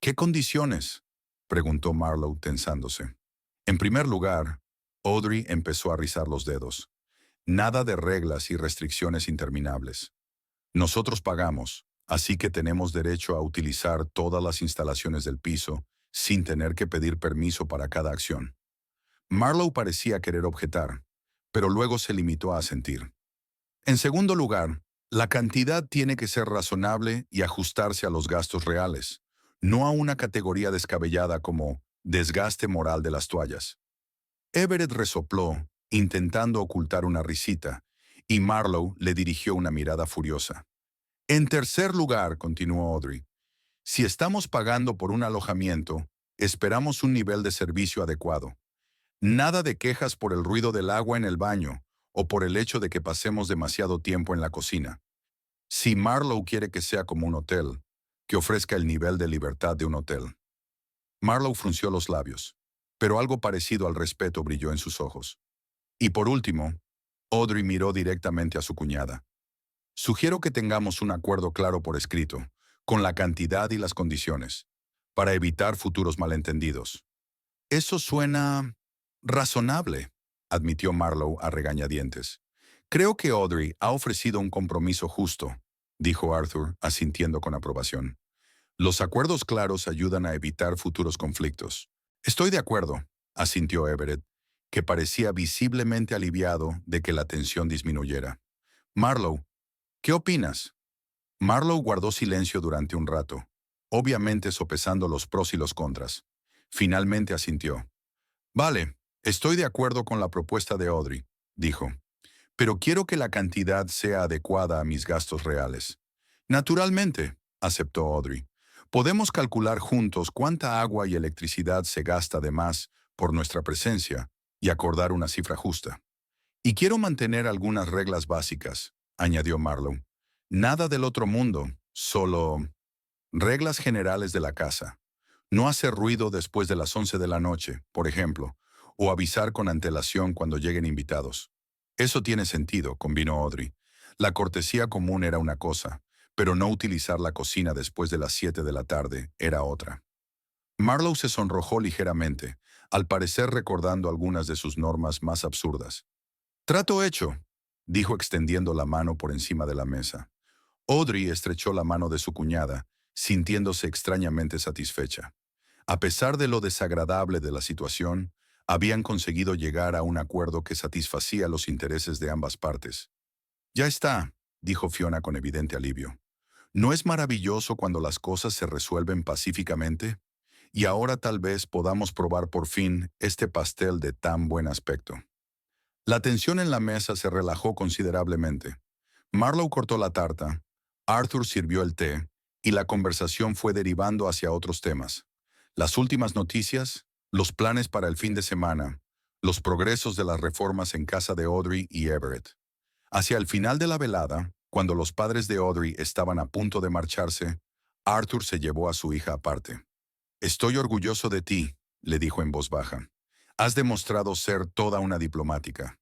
¿Qué condiciones?, preguntó Marlowe tensándose. En primer lugar, Audrey empezó a rizar los dedos. Nada de reglas y restricciones interminables. Nosotros pagamos, así que tenemos derecho a utilizar todas las instalaciones del piso sin tener que pedir permiso para cada acción. Marlowe parecía querer objetar, pero luego se limitó a asentir. En segundo lugar, la cantidad tiene que ser razonable y ajustarse a los gastos reales, no a una categoría descabellada como desgaste moral de las toallas. Everett resopló, intentando ocultar una risita, y Marlowe le dirigió una mirada furiosa. En tercer lugar, continuó Audrey, si estamos pagando por un alojamiento, esperamos un nivel de servicio adecuado. Nada de quejas por el ruido del agua en el baño o por el hecho de que pasemos demasiado tiempo en la cocina. Si Marlowe quiere que sea como un hotel, que ofrezca el nivel de libertad de un hotel. Marlowe frunció los labios, pero algo parecido al respeto brilló en sus ojos. Y por último, Audrey miró directamente a su cuñada. Sugiero que tengamos un acuerdo claro por escrito, con la cantidad y las condiciones, para evitar futuros malentendidos. Eso suena razonable, admitió Marlowe a regañadientes. Creo que Audrey ha ofrecido un compromiso justo, dijo Arthur, asintiendo con aprobación. Los acuerdos claros ayudan a evitar futuros conflictos. Estoy de acuerdo, asintió Everett, que parecía visiblemente aliviado de que la tensión disminuyera. Marlowe, ¿qué opinas? Marlowe guardó silencio durante un rato, obviamente sopesando los pros y los contras. Finalmente asintió. Vale, estoy de acuerdo con la propuesta de Audrey, dijo, pero quiero que la cantidad sea adecuada a mis gastos reales. Naturalmente, aceptó Audrey. Podemos calcular juntos cuánta agua y electricidad se gasta de más por nuestra presencia y acordar una cifra justa. Y quiero mantener algunas reglas básicas, añadió Marlowe. Nada del otro mundo, solo reglas generales de la casa. No hacer ruido después de las 11 de la noche, por ejemplo, o avisar con antelación cuando lleguen invitados. Eso tiene sentido, convino Audrey. La cortesía común era una cosa, pero no utilizar la cocina después de las 7 de la tarde era otra. Marlowe se sonrojó ligeramente, al parecer recordando algunas de sus normas más absurdas. Trato hecho, dijo extendiendo la mano por encima de la mesa. Audrey estrechó la mano de su cuñada, sintiéndose extrañamente satisfecha. A pesar de lo desagradable de la situación, habían conseguido llegar a un acuerdo que satisfacía los intereses de ambas partes. Ya está, dijo Fiona con evidente alivio. ¿No es maravilloso cuando las cosas se resuelven pacíficamente? Y ahora tal vez podamos probar por fin este pastel de tan buen aspecto. La tensión en la mesa se relajó considerablemente. Marlowe cortó la tarta, Arthur sirvió el té, y la conversación fue derivando hacia otros temas. Las últimas noticias, los planes para el fin de semana, los progresos de las reformas en casa de Audrey y Everett. Hacia el final de la velada, cuando los padres de Audrey estaban a punto de marcharse, Arthur se llevó a su hija aparte. «Estoy orgulloso de ti», le dijo en voz baja. «Has demostrado ser toda una diplomática».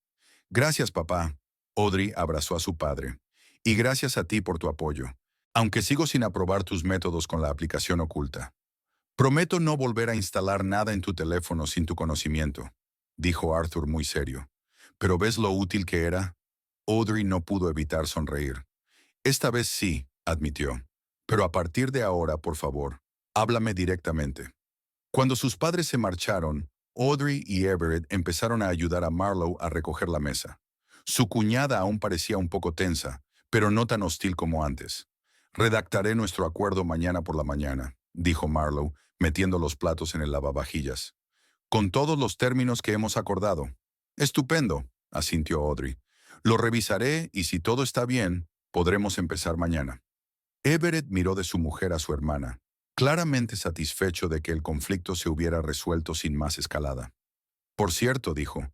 «Gracias, papá». Audrey abrazó a su padre. «Y gracias a ti por tu apoyo, aunque sigo sin aprobar tus métodos con la aplicación oculta. Prometo no volver a instalar nada en tu teléfono sin tu conocimiento», dijo Arthur muy serio. «Pero ¿ves lo útil que era?» Audrey no pudo evitar sonreír. «Esta vez sí», admitió. «Pero a partir de ahora, por favor, háblame directamente». Cuando sus padres se marcharon, Audrey y Everett empezaron a ayudar a Marlowe a recoger la mesa. Su cuñada aún parecía un poco tensa, pero no tan hostil como antes. «Redactaré nuestro acuerdo mañana por la mañana», dijo Marlowe, metiendo los platos en el lavavajillas. «Con todos los términos que hemos acordado». «Estupendo», asintió Audrey. «Lo revisaré y si todo está bien, podremos empezar mañana». Everett miró de su mujer a su hermana, claramente satisfecho de que el conflicto se hubiera resuelto sin más escalada. «Por cierto», dijo,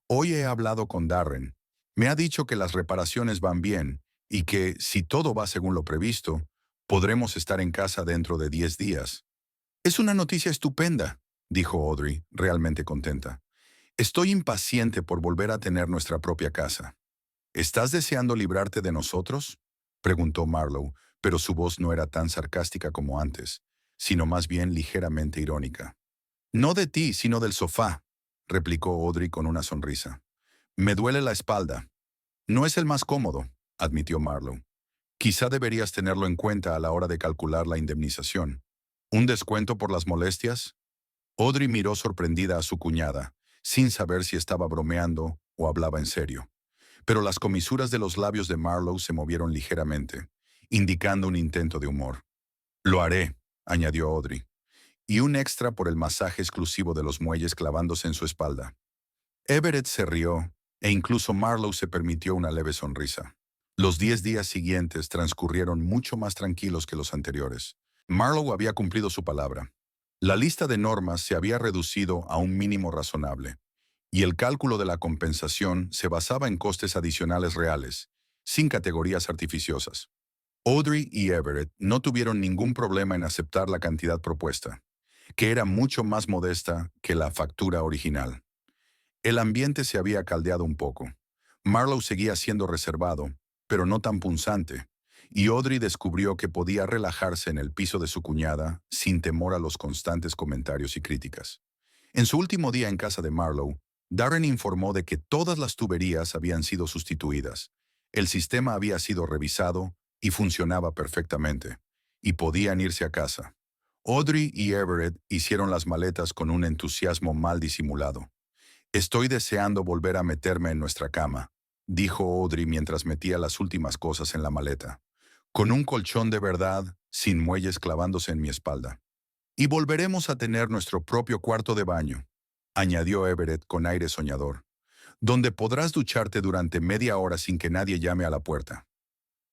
«hoy he hablado con Darren. Me ha dicho que las reparaciones van bien y que, si todo va según lo previsto, podremos estar en casa dentro de 10 días». «Es una noticia estupenda», dijo Audrey, realmente contenta. «Estoy impaciente por volver a tener nuestra propia casa». «¿Estás deseando librarte de nosotros?», preguntó Marlowe, pero su voz no era tan sarcástica como antes, sino más bien ligeramente irónica. «No de ti, sino del sofá», replicó Audrey con una sonrisa. «Me duele la espalda». «No es el más cómodo», admitió Marlowe. «Quizá deberías tenerlo en cuenta a la hora de calcular la indemnización. ¿Un descuento por las molestias?». Audrey miró sorprendida a su cuñada, sin saber si estaba bromeando o hablaba en serio. Pero las comisuras de los labios de Marlowe se movieron ligeramente, indicando un intento de humor. «Lo haré», añadió Audrey. «Y un extra por el masaje exclusivo de los muelles clavándose en su espalda». Everett se rió, e incluso Marlowe se permitió una leve sonrisa. Los 10 días siguientes transcurrieron mucho más tranquilos que los anteriores. Marlowe había cumplido su palabra. La lista de normas se había reducido a un mínimo razonable, y el cálculo de la compensación se basaba en costes adicionales reales, sin categorías artificiosas. Audrey y Everett no tuvieron ningún problema en aceptar la cantidad propuesta, que era mucho más modesta que la factura original. El ambiente se había caldeado un poco. Marlowe seguía siendo reservado, pero no tan punzante, y Audrey descubrió que podía relajarse en el piso de su cuñada sin temor a los constantes comentarios y críticas. En su último día en casa de Marlowe, Darren informó de que todas las tuberías habían sido sustituidas, el sistema había sido revisado y funcionaba perfectamente, y podían irse a casa. Audrey y Everett hicieron las maletas con un entusiasmo mal disimulado. «Estoy deseando volver a meterme en nuestra cama», dijo Audrey mientras metía las últimas cosas en la maleta. «Con un colchón de verdad, sin muelles clavándose en mi espalda. Y volveremos a tener nuestro propio cuarto de baño», añadió Everett con aire soñador, «donde podrás ducharte durante media hora sin que nadie llame a la puerta».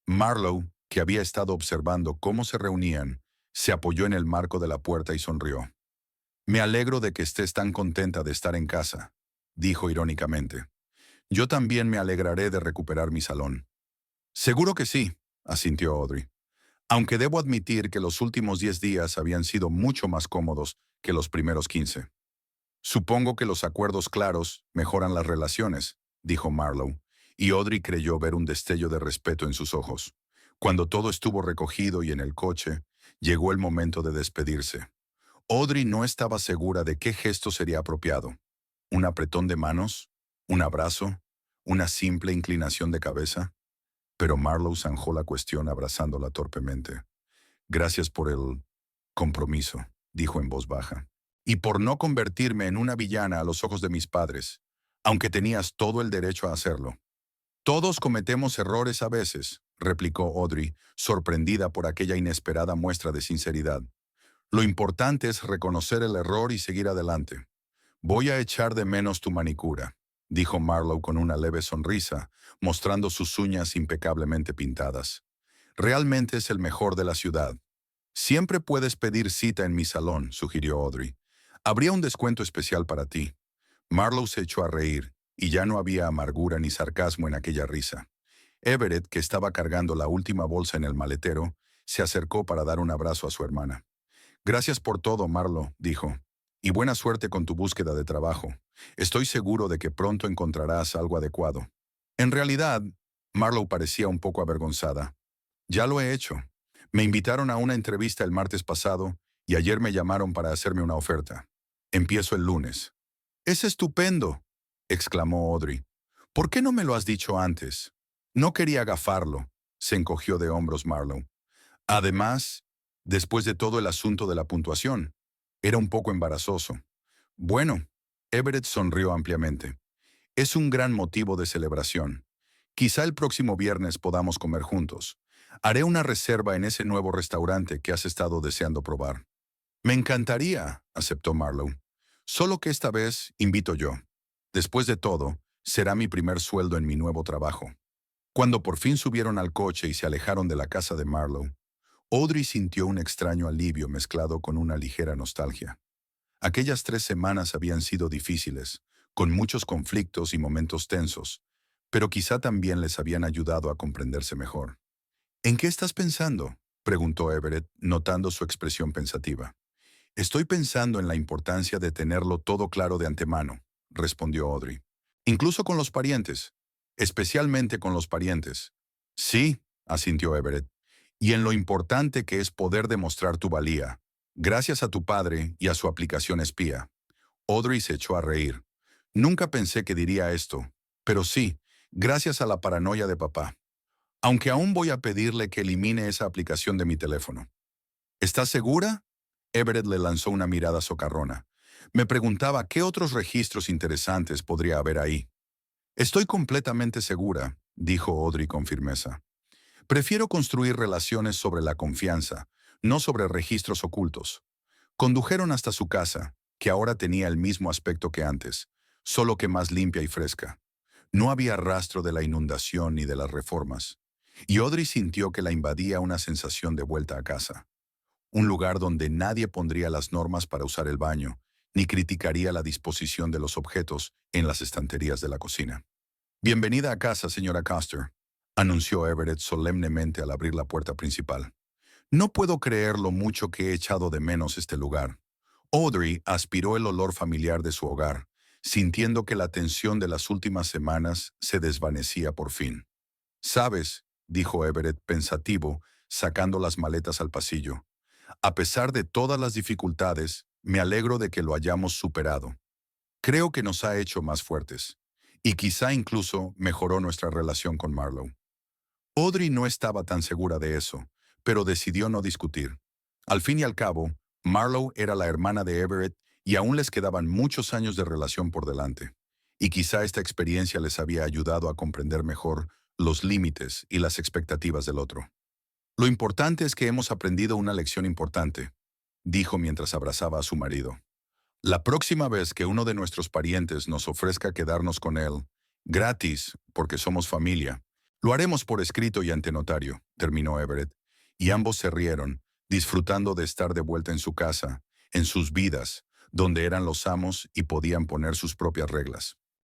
Marlowe, que había estado observando cómo se reunían, se apoyó en el marco de la puerta y sonrió. «Me alegro de que estés tan contenta de estar en casa», dijo irónicamente. Yo también me alegraré de recuperar mi salón. Seguro que sí, asintió Audrey. Aunque debo admitir que los últimos 10 días habían sido mucho más cómodos que los primeros 15. Supongo que los acuerdos claros mejoran las relaciones, dijo Marlowe, y Audrey creyó ver un destello de respeto en sus ojos. Cuando todo estuvo recogido y en el coche, llegó el momento de despedirse. Audrey no estaba segura de qué gesto sería apropiado. ¿Un apretón de manos? ¿Un abrazo? ¿Una simple inclinación de cabeza? Pero Marlowe zanjó la cuestión abrazándola torpemente. Gracias por el compromiso, dijo en voz baja. Y por no convertirme en una villana a los ojos de mis padres, aunque tenías todo el derecho a hacerlo. Todos cometemos errores a veces, replicó Audrey, sorprendida por aquella inesperada muestra de sinceridad. Lo importante es reconocer el error y seguir adelante. Voy a echar de menos tu manicura, dijo Marlowe con una leve sonrisa, mostrando sus uñas impecablemente pintadas. Realmente es el mejor de la ciudad. Siempre puedes pedir cita en mi salón, sugirió Audrey. Habría un descuento especial para ti. Marlowe se echó a reír, y ya no había amargura ni sarcasmo en aquella risa. Everett, que estaba cargando la última bolsa en el maletero, se acercó para dar un abrazo a su hermana. Gracias por todo, Marlowe, dijo. Y buena suerte con tu búsqueda de trabajo. Estoy seguro de que pronto encontrarás algo adecuado. En realidad, Marlowe parecía un poco avergonzada. Ya lo he hecho. Me invitaron a una entrevista el martes pasado y ayer me llamaron para hacerme una oferta. Empiezo el lunes. ¡Es estupendo!, exclamó Audrey. ¿Por qué no me lo has dicho antes? No quería gafarlo, se encogió de hombros Marlowe. Además, después de todo el asunto de la puntuación, era un poco embarazoso. Bueno, Everett sonrió ampliamente. Es un gran motivo de celebración. Quizá el próximo viernes podamos comer juntos. Haré una reserva en ese nuevo restaurante que has estado deseando probar. Me encantaría, aceptó Marlowe. Solo que esta vez invito yo. Después de todo, será mi primer sueldo en mi nuevo trabajo. Cuando por fin subieron al coche y se alejaron de la casa de Marlowe, Audrey sintió un extraño alivio mezclado con una ligera nostalgia. Aquellas 3 semanas habían sido difíciles, con muchos conflictos y momentos tensos, pero quizá también les habían ayudado a comprenderse mejor. ¿En qué estás pensando?, preguntó Everett, notando su expresión pensativa. Estoy pensando en la importancia de tenerlo todo claro de antemano, respondió Audrey. Incluso con los parientes, especialmente con los parientes. Sí, asintió Everett, y en lo importante que es poder demostrar tu valía, gracias a tu padre y a su aplicación espía. Audrey se echó a reír. Nunca pensé que diría esto, pero sí, gracias a la paranoia de papá. Aunque aún voy a pedirle que elimine esa aplicación de mi teléfono. ¿Estás segura? Everett le lanzó una mirada socarrona. Me preguntaba qué otros registros interesantes podría haber ahí. Estoy completamente segura, dijo Audrey con firmeza. Prefiero construir relaciones sobre la confianza, no sobre registros ocultos. Condujeron hasta su casa, que ahora tenía el mismo aspecto que antes, solo que más limpia y fresca. No había rastro de la inundación ni de las reformas. Y Audrey sintió que la invadía una sensación de vuelta a casa. Un lugar donde nadie pondría las normas para usar el baño, ni criticaría la disposición de los objetos en las estanterías de la cocina. Bienvenida a casa, señora Custer, anunció Everett solemnemente al abrir la puerta principal. No puedo creer lo mucho que he echado de menos este lugar. Audrey aspiró el olor familiar de su hogar, sintiendo que la tensión de las últimas semanas se desvanecía por fin. «Sabes», dijo Everett pensativo, sacando las maletas al pasillo, «a pesar de todas las dificultades, me alegro de que lo hayamos superado. Creo que nos ha hecho más fuertes. Y quizá incluso mejoró nuestra relación con Marlowe». Audrey no estaba tan segura de eso, pero decidió no discutir. Al fin y al cabo, Marlowe era la hermana de Everett y aún les quedaban muchos años de relación por delante. Y quizá esta experiencia les había ayudado a comprender mejor los límites y las expectativas del otro. «Lo importante es que hemos aprendido una lección importante», dijo mientras abrazaba a su marido. «La próxima vez que uno de nuestros parientes nos ofrezca quedarnos con él, gratis, porque somos familia, lo haremos por escrito y ante notario», terminó Everett, y ambos se rieron, disfrutando de estar de vuelta en su casa, en sus vidas, donde eran los amos y podían poner sus propias reglas.